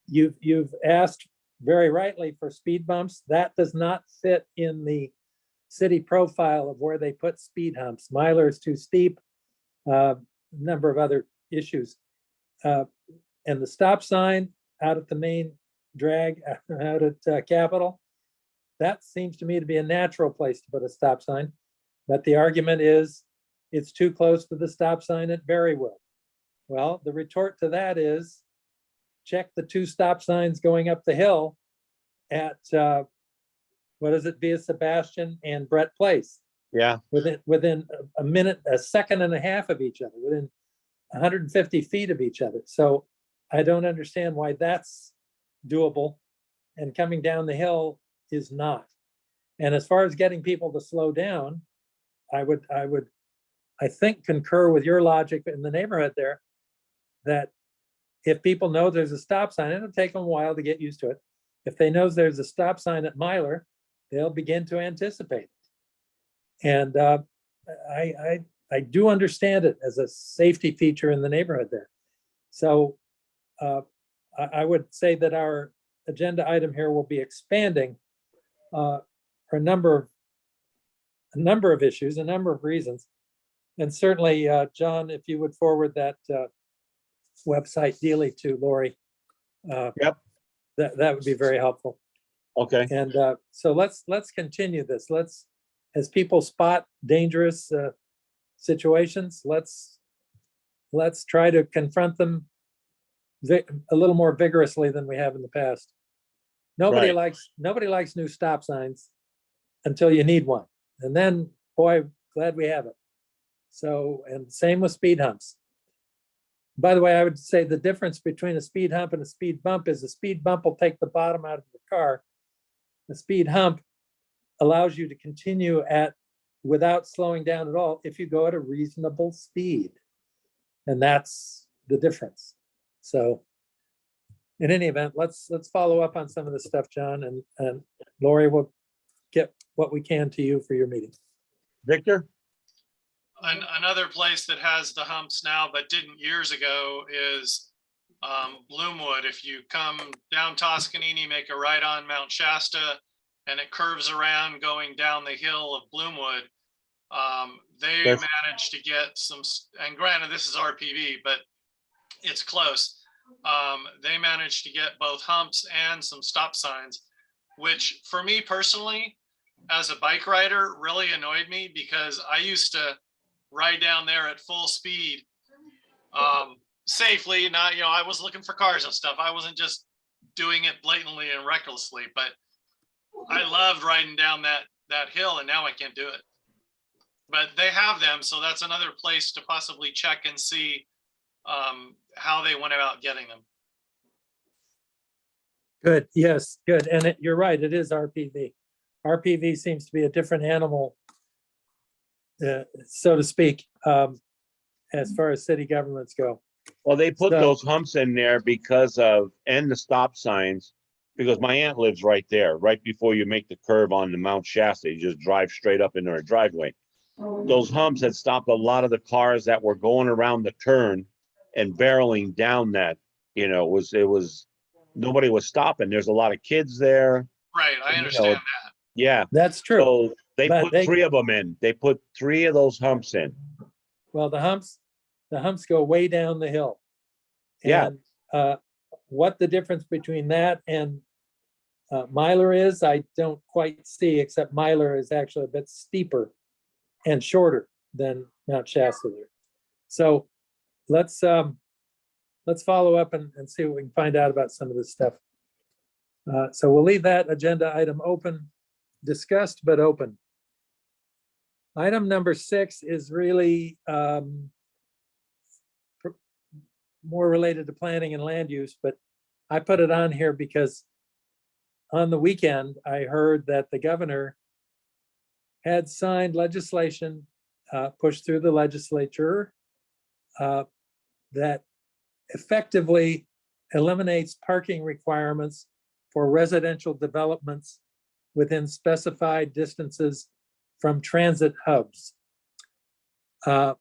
You've asked very rightly for speed bumps. That does not fit in the city profile of where they put speed humps. Myler is too steep, number of other issues. And the stop sign out at the main drag out at Capitol, that seems to me to be a natural place to put a stop sign. But the argument is it's too close to the stop sign at Berrywood. Well, the retort to that is check the 2 stop signs going up the hill at Via Sebastian and Brett Place. Yeah. Within a minute, a second and a half of each other, within 150 feet of each other. So I don't understand why that's doable and coming down the hill is not. And as far as getting people to slow down, I think concur with your logic in the neighborhood there, that if people know there's a stop sign, it'll take them a while to get used to it. If they know there's a stop sign at Myler, they'll begin to anticipate it. And I do understand it as a safety feature in the neighborhood there. So I would say that our agenda item here will be expanding for a number of issues, a number of reasons. And certainly, John, if you would forward that website daily to Lori. Yep. That would be very helpful. Okay. And so let's continue this. As people spot dangerous situations, let's try to confront them a little more vigorously than we have in the past. Nobody Right. likes new stop signs until you need one. And then boy, glad we have it. So, and same with speed humps. By the way, I would say the difference between a speed hump and a speed bump is a speed bump will take the bottom out of the car. The speed hump allows you to continue without slowing down at all if you go at a reasonable speed. And that's the difference. So in any event, let's follow up on some of this stuff, John, and Lori will get what we can to you for your meeting. Victor? Another place that has the humps now, but didn't years ago, is Bloomwood. If you come down Toscanini, make a right on Mount Shasta, and it curves around going down the hill of Bloomwood. They Yes. managed to get some, and granted, this is RPV, but it's close. They managed to get both humps and some stop signs, which for me personally, as a bike rider, really annoyed me because I used to ride down there at full speed, safely. Not, I was looking for cars and stuff. I wasn't just doing it blatantly and recklessly, but I loved riding down that hill, and now I can't do it. But they have them, so that's another place to possibly check and see how they went about getting them. Good, yes, good. And you're right, it is RPV. RPV seems to be a different animal, so to speak, as far as city governments go. Well, they put So- those humps in there and the stop signs, because my aunt lives right there, right before you make the curve on the Mount Shasta. You just drive straight up into her driveway. Those humps had stopped a lot of the cars that were going around the turn and barreling down that, it was nobody was stopping. There's a lot of kids there. Right, I You know, understand that. Yeah. That's true. So they But put they- 3 of them in. They put 3 of those humps in. Well, the humps go way down the hill. Yeah. And what the difference between that and Myler is, I don't quite see, except Myler is actually a bit steeper and shorter than Mount Shasta there. So let's follow up and see what we can find out about some of this stuff. So we'll leave that agenda item open, discussed but open. Item number 6 is really more related to planning and land use, but I put it on here because on the weekend, I heard that the governor had signed legislation, pushed through the legislature, that effectively eliminates parking requirements for residential developments within specified distances from transit hubs. And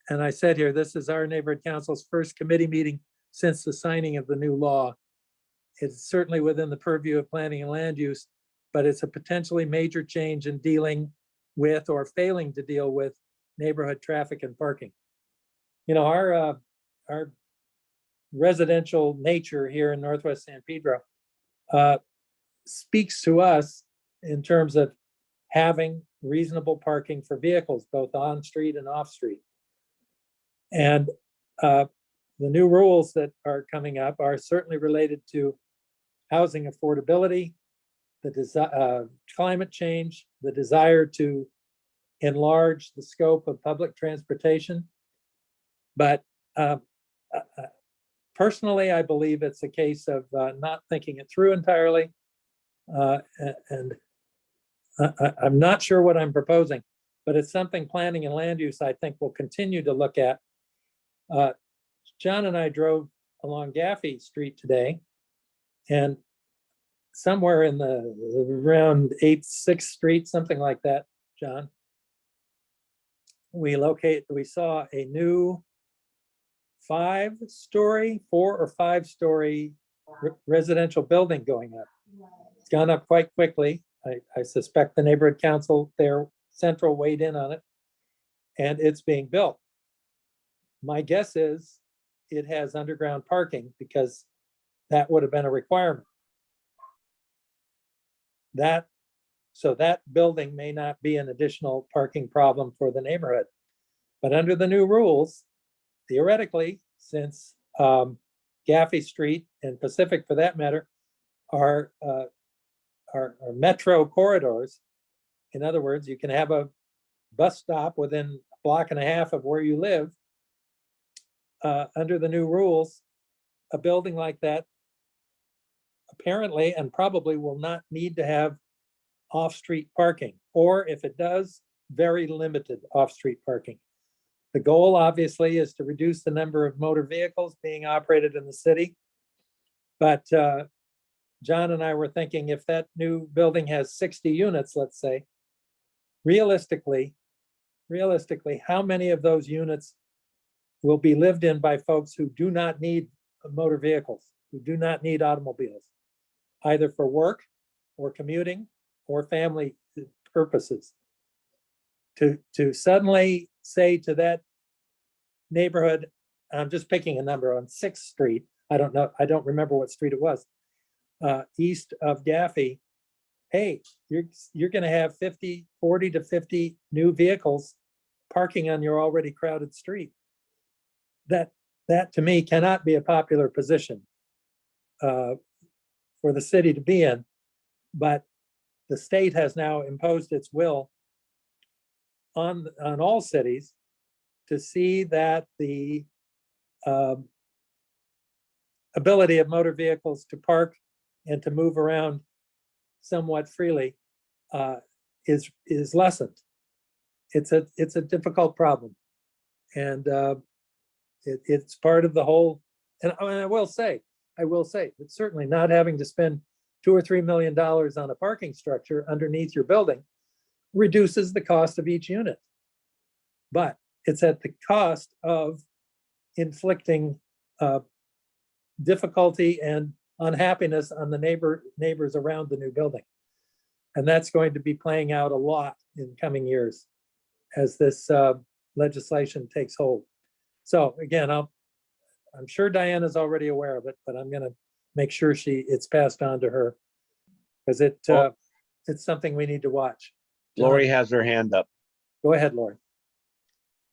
I said here, this is our neighborhood council's first committee meeting since the signing of the new law. It's certainly within the purview of planning and land use, but it's a potentially major change in dealing with or failing to deal with neighborhood traffic and parking. Our residential nature here in Northwest San Pedro speaks to us in terms of having reasonable parking for vehicles, both on street and off street. And the new rules that are coming up are certainly related to housing affordability, the climate change, the desire to enlarge the scope of public transportation. But personally, I believe it's a case of not thinking it through entirely. And I'm not sure what I'm proposing, but it's something planning and land use, I think, will continue to look at. John and I drove along Gaffey Street today, and somewhere in around 8th Street, something like that, John, we saw a new 4 or 5 story residential building going up. It's gone up quite quickly. I suspect the neighborhood council there, Central, weighed in on it, and it's being built. My guess is it has underground parking because that would have been a requirement. So that building may not be an additional parking problem for the neighborhood. But under the new rules, theoretically, since Gaffey Street and Pacific, for that matter, are metro corridors. In other words, you can have a bus stop within a block and a half of where you live, under the new rules, a building like that apparently and probably will not need to have off-street parking, or if it does, very limited off-street parking. The goal obviously is to reduce the number of motor vehicles being operated in the city. But John and I were thinking if that new building has 60 units, let's say, realistically, how many of those units will be lived in by folks who do not need motor vehicles, who do not need automobiles, either for work or commuting or family purposes? To suddenly say to that neighborhood, I'm just picking a number on 6th Street, I don't know, I don't remember what street it was, east of Gaffey, hey, you're gonna have 40 to 50 new vehicles parking on your already crowded street. That to me cannot be a popular position for the city to be in, but the state has now imposed its will on all cities to see that the ability of motor vehicles to park and to move around somewhat freely is lessened. It's a difficult problem, and it's part of the whole. And I will say, that certainly not having to spend $2 or $3 million on a parking structure underneath your building reduces the cost of each unit, but it's at the cost of inflicting difficulty and unhappiness on the neighbors around the new building. And that's going to be playing out a lot in coming years as this legislation takes hold. So again, I'm sure Diana's already aware of it, but I'm going to make sure it's passed on to her, because it's something we need to watch. Lori has her hand up. Go ahead, Lori.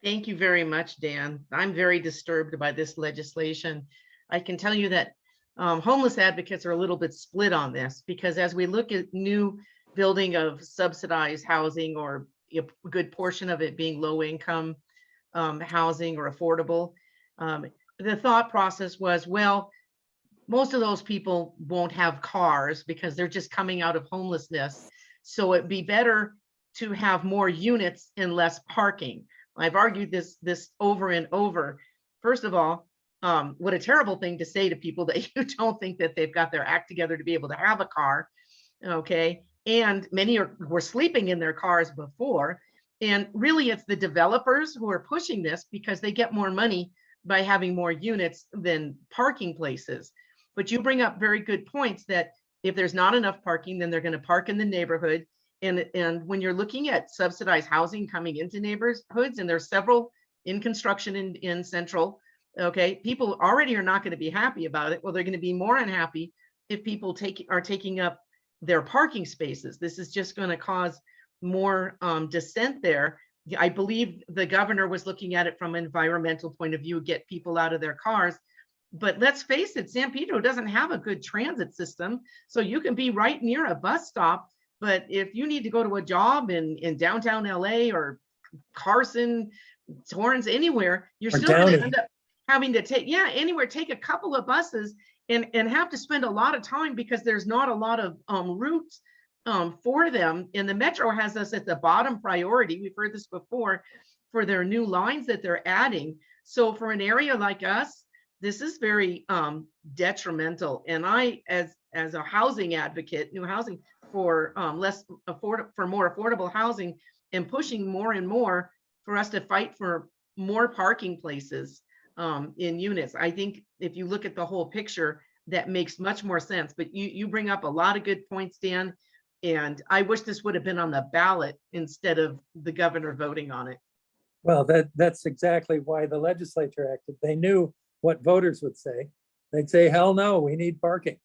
Thank you very much, Dan. I'm very disturbed by this legislation. I can tell you that homeless advocates are a little bit split on this, because as we look at new building of subsidized housing, or a good portion of it being low income housing or affordable, the thought process was, well, most of those people won't have cars because they're just coming out of homelessness. So it'd be better to have more units and less parking. I've argued this over and over. First of all, what a terrible thing to say to people that you don't think that they've got their act together to be able to have a car. Okay. And many were sleeping in their cars before. And really it's the developers who are pushing this because they get more money by having more units than parking places. But you bring up very good points that if there's not enough parking, then they're going to park in the neighborhood. And when you're looking at subsidized housing coming into neighborhoods, and there's several in construction in Central, okay, people already are not going to be happy about it. Well, they're going to be more unhappy if people are taking up their parking spaces. This is just going to cause more dissent there. I believe the governor was looking at it from an environmental point of view, get people out of their cars. But let's face it, San Pedro doesn't have a good transit system. So you can be right near a bus stop, but if you need to go to a job in downtown LA or Carson, Torrance, anywhere, you're still going to end up having to take a couple of buses and have to spend a lot of time because there's not a lot of routes for them. And the Metro has us at the bottom priority. We've heard this before for their new lines that they're adding. So for an area like us, this is very detrimental. And I, as a housing advocate, new housing for more affordable housing, and pushing more and more for us to fight for more parking places in units. I think if you look at the whole picture, that makes much more sense. But you bring up a lot of good points, Dan. And I wish this would have been on the ballot instead of the governor voting on it. Well, that's exactly why the legislature acted. They knew what voters would say. They'd say, hell no, we need parking.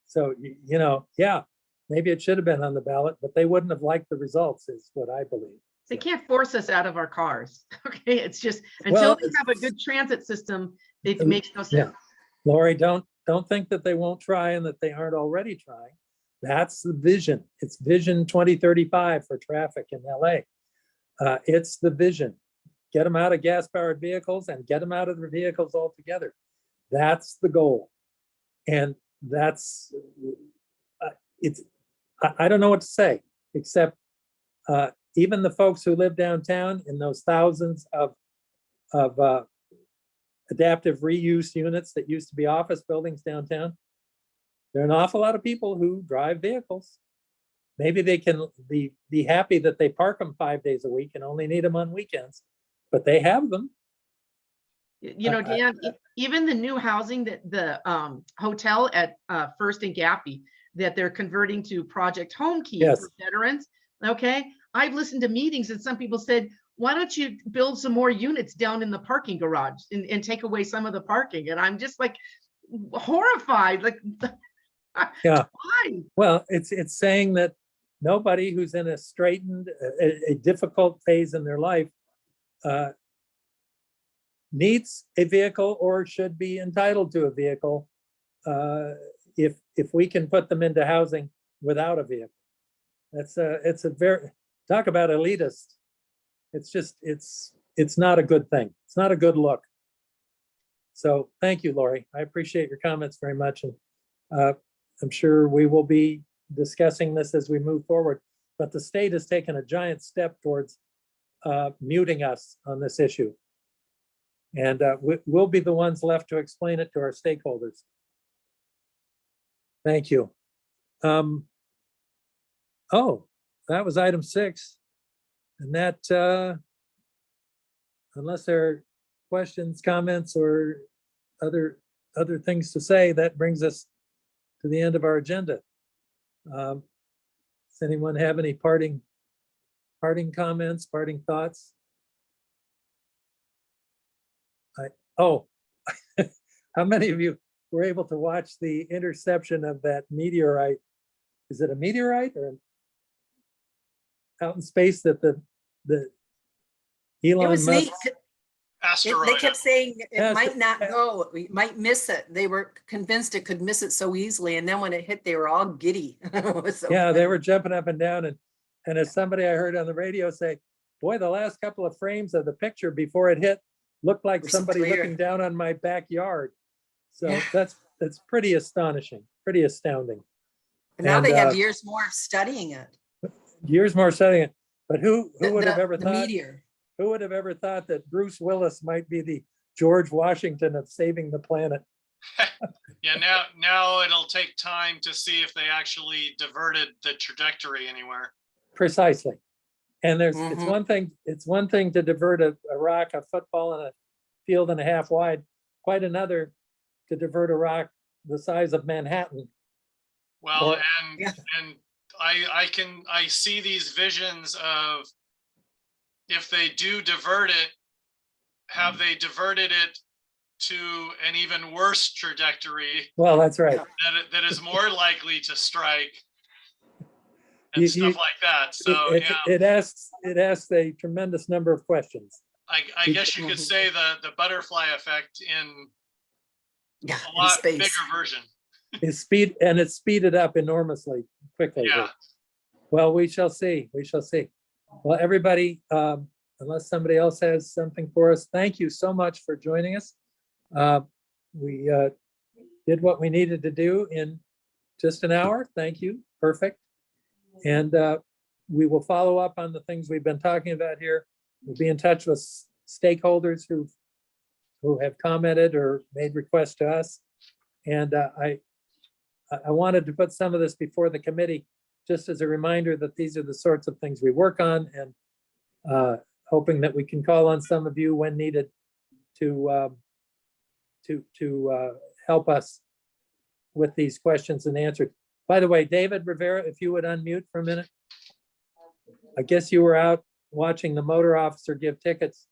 So, yeah, maybe it should have been on the ballot, but they wouldn't have liked the results, is what I believe. They can't force us out of our cars. Okay, it's just until they have a good transit system, it makes no sense. Yeah. Lori, don't think that they won't try and that they aren't already trying. That's the vision. It's Vision 2035 for traffic in LA. It's the vision. Get them out of gas-powered vehicles and get them out of their vehicles altogether. That's the goal. And that's, I don't know what to say, except even the folks who live downtown in those thousands of adaptive reuse units that used to be office buildings downtown, there are an awful lot of people who drive vehicles. Maybe they can be happy that they park them 5 days a week and only need them on weekends, but they have them. You know, Dan, even the new housing that the hotel at First and Gappy that they're converting to Project Home Key Yes. for veterans. Okay, I've listened to meetings and some people said, why don't you build some more units down in the parking garage and take away some of the parking? And I'm just like horrified, like, Yeah. why? Well, it's saying that nobody who's in a straitened, a difficult phase in their life needs a vehicle or should be entitled to a vehicle if we can put them into housing without a vehicle. It's a very, talk about elitist. It's just, it's not a good thing. It's not a good look. So thank you, Lori. I appreciate your comments very much. And I'm sure we will be discussing this as we move forward. But the state has taken a giant step towards muting us on this issue. And we'll be the ones left to explain it to our stakeholders. Thank you. Oh, that was item 6. And that, unless there are questions, comments, or other things to say, that brings us to the end of our agenda. Does anyone have any parting comments, parting thoughts? Oh, how many of you were able to watch the interception of that meteorite? Is it a meteorite or out in space that the It Elon was Musk? neat. They Asteroid. kept saying Yes, it might not go, we might miss it. They were convinced it could miss it so easily. And then when it hit, they were all giddy. It was so Yeah, they funny. were jumping up and down, and as somebody I heard on the radio say, boy, the last couple of frames of the picture before it hit looked like Were so somebody clear. looking down on my backyard. So Yeah. that's pretty astonishing, pretty astounding. But now And, they have years more of studying it. Years more studying it. But who would have The- ever the thought? meteor. Who would have ever thought that Bruce Willis might be the George Washington of saving the planet? Yeah, now it'll take time to see if they actually diverted the trajectory anywhere. Precisely. And it's Mhm. one thing to divert a rock, a football in a field and a half wide, quite another to divert a rock the size of Manhattan. Well, Or- and I see these visions of if they do divert it, have they diverted it to an even worse trajectory Well, that's right. that is more likely to strike and You- stuff you- like that. So It- yeah, It asks a tremendous number of questions. I guess you could Mhm. say the butterfly effect in Yeah, a in lot space. bigger version. It's speeded up enormously quickly. Yeah. Well, we shall see. We shall see. Well, everybody, unless somebody else has something for us, thank you so much for joining us. We did what we needed to do in just an hour. Thank you. Perfect. And we will follow up on the things we've been talking about here. We'll be in touch with stakeholders who have commented or made requests to us. And I wanted to put some of this before the committee, just as a reminder that these are the sorts of things we work on, and hoping that we can call on some of you when needed to help us with these questions and answers. By the way, David Rivera, if you would unmute for a minute. I guess you were out watching the motor officer give tickets.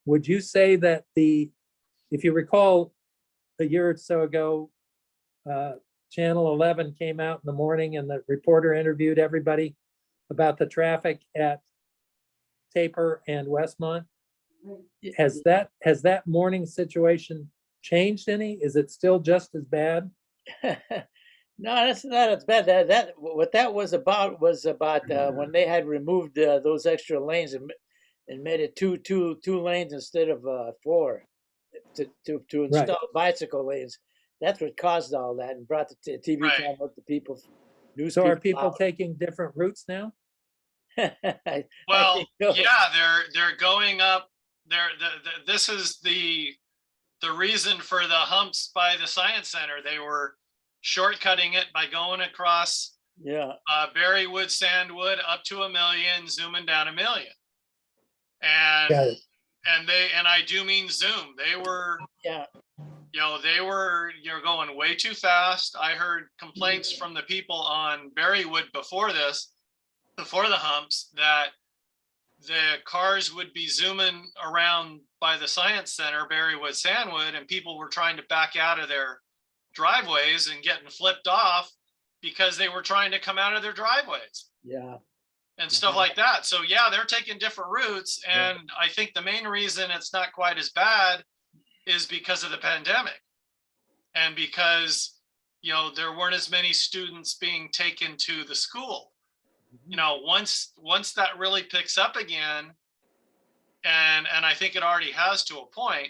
Would you say that if you recall, a year or so ago, Channel 11 came out in the morning and the reporter interviewed everybody about the traffic at Taper and Westmont? Has that morning situation changed any? Is it still just as bad? No, that's not as bad. What that was about when they had removed those extra lanes and made it two lanes instead of four to Right. install bicycle lanes. That's what caused all that and brought the TV Right. camera up to people, news So are people people taking different routes now? out. Well, think so. yeah, they're going up. This is the reason for the humps by the Science Center. They were shortcutting it by going across Yeah, Berrywood, Sandwood up to 1 million, zooming down 1 million. Got And it. and I do mean zoom. They were, yeah, they were, you're going way too fast. I heard complaints from the people on Berrywood before the humps, that the cars would be zooming around by the Science Center, Berrywood, Sandwood, and people were trying to back out of their driveways and getting flipped off because they were trying to come out of their driveways yeah. and stuff like that. So yeah, they're taking different routes. And I think the main reason it's not quite as bad is because of the pandemic. And because, there weren't as many students being taken to the school. Once that really picks up again, and I think it already has to a point,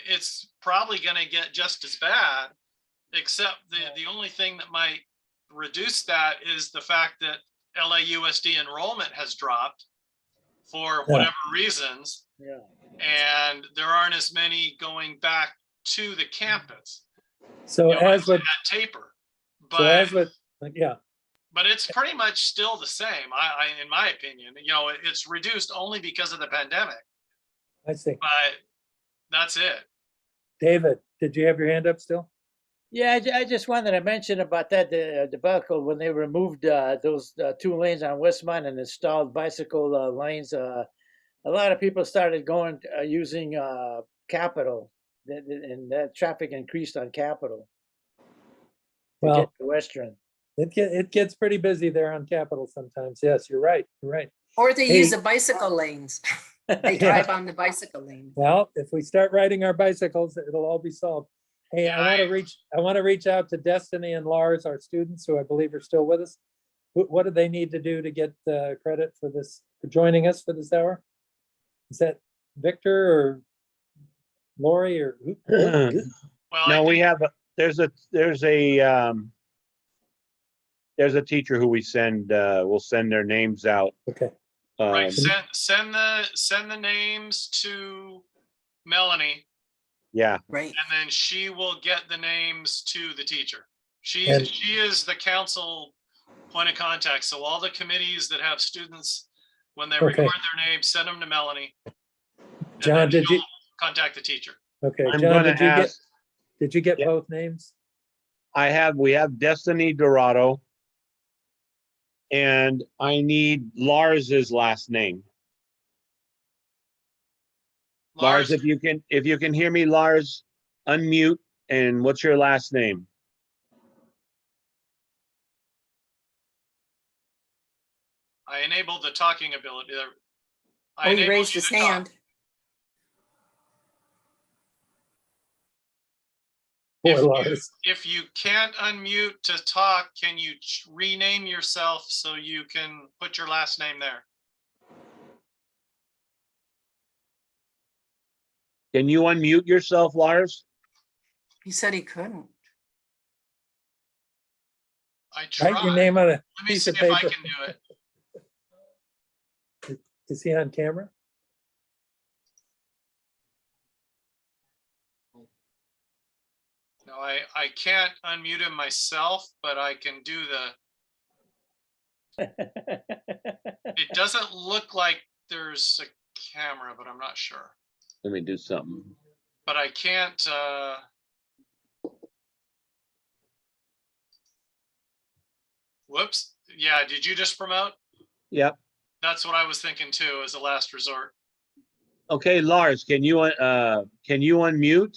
it's probably going to get just as bad, except the only thing that might reduce that is the fact that LAUSD enrollment has dropped for whatever reasons, Yeah. and there aren't as many going back to the campus. So as with, that taper, so but as with, yeah, but it's pretty much still the same. In my opinion, it's reduced only because of the pandemic, I see. but that's it. David, did you have your hand up still? Yeah, I just wanted to mention about that debacle when they removed those 2 lanes on Westmont and installed bicycle lanes. A lot of people started going using Capitol, and that traffic increased on Capitol to get Well, to Western. it gets pretty busy there on Capitol sometimes. Yes, you're right. You're right. Or they Hey. use the bicycle lanes. They drive on the bicycle lane. Well, if we start riding our bicycles, it'll all be solved. Hey, Yeah, I want to reach out to Destiny and Lars, our students who I believe are still with us. What do they need to do to get credit for this, for joining us for this hour? Is that Victor or Lori or who? Well, No, I we think, have, there's a teacher who we'll send their names out. Okay, right. Um, Send the names to Melanie, Yeah, Right. and then she will get the names to the teacher. She And- is the council point of contact. So all the committees that have students, when they Okay. record their names, send them to Melanie. and John, then did you, she'll contact the teacher. okay, I'm John, gonna ask, did you get Yeah. both names? we have Destiny Dorado. And I need Lars's last name. Lars, if you can hear me, Lars, unmute, and what's your last name? I enabled the talking ability there. I Oh, he enabled raised you his to talk. hand. Poor If you- Lars. If you can't unmute to talk, can you rename yourself so you can put your last name there? Can you unmute yourself, Lars? He said he couldn't. I tried. Write your name on a Let me piece see of if I paper. can do it. Is he on camera? No, I can't unmute him myself, but I can do it doesn't look like there's a camera, but I'm not sure. Let me do something. But I can't, whoops. Yeah, did you just promote? Yep. That's what I was thinking too, as a last resort. Okay, Lars, can you unmute?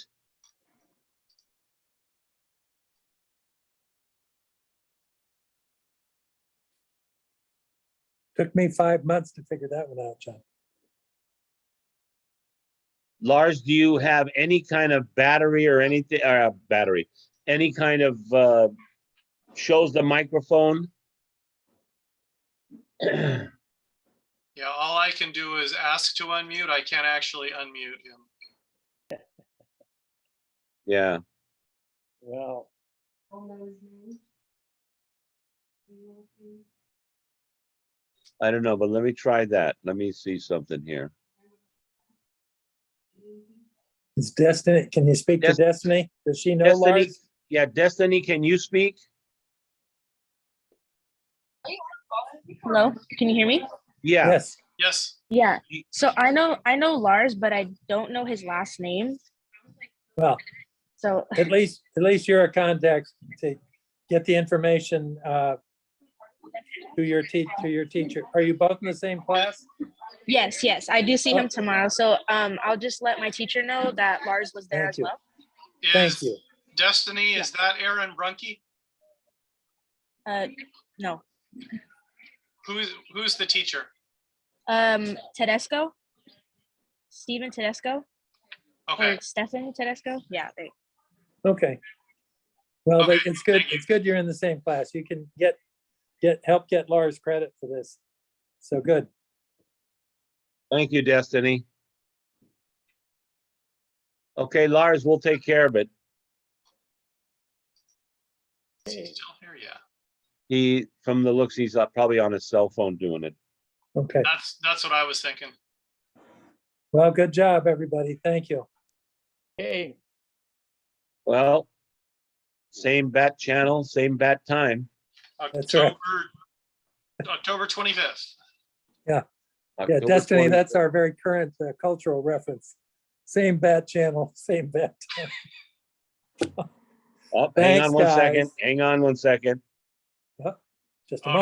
Took me 5 months to figure that one out, John. Lars, do you have any kind of battery or anything, any kind of shows the microphone. Yeah, all I can do is ask to unmute. I can't actually unmute him. Yeah, Well, I don't know, but let me try that. Let me see something here. Is Destiny, can you speak to Des- Destiny? Does she know Destiny, Lars? yeah, Destiny, can you speak? Hello, can you hear me? Yeah, Yes, Yes, Yeah. So I know Lars, but I don't know his last name. well, So at least you're a contact to get the information to your teacher. Are you both in the same class? yes, I do see him Oh. tomorrow. So I'll just let my teacher know that Lars was there Thank as you. well. Thank is you. Destiny, is that Aaron Brunke? No. Who's the teacher? Tedesco. Steven Tedesco Okay, or Stefan Tedesco. Yeah. Okay. Well, Okay, it's good. thank you. It's good you're in the same class. You can help get Lars credit for this. So good. thank you, Destiny. Okay, Lars, we'll take care of it. Is he still here? Yeah, He, from the looks, he's probably on his cell phone doing it. Okay. that's what I was thinking. Well, good job, everybody. Thank you. hey, Well, same bat channel, same bat time. That's right. October 25th. Yeah, October Destiny, 20. that's our very current cultural reference. Same bat channel, same bat. Oh, hang Thanks, on one second. guys. Hang on one second. Just a Oh, moment.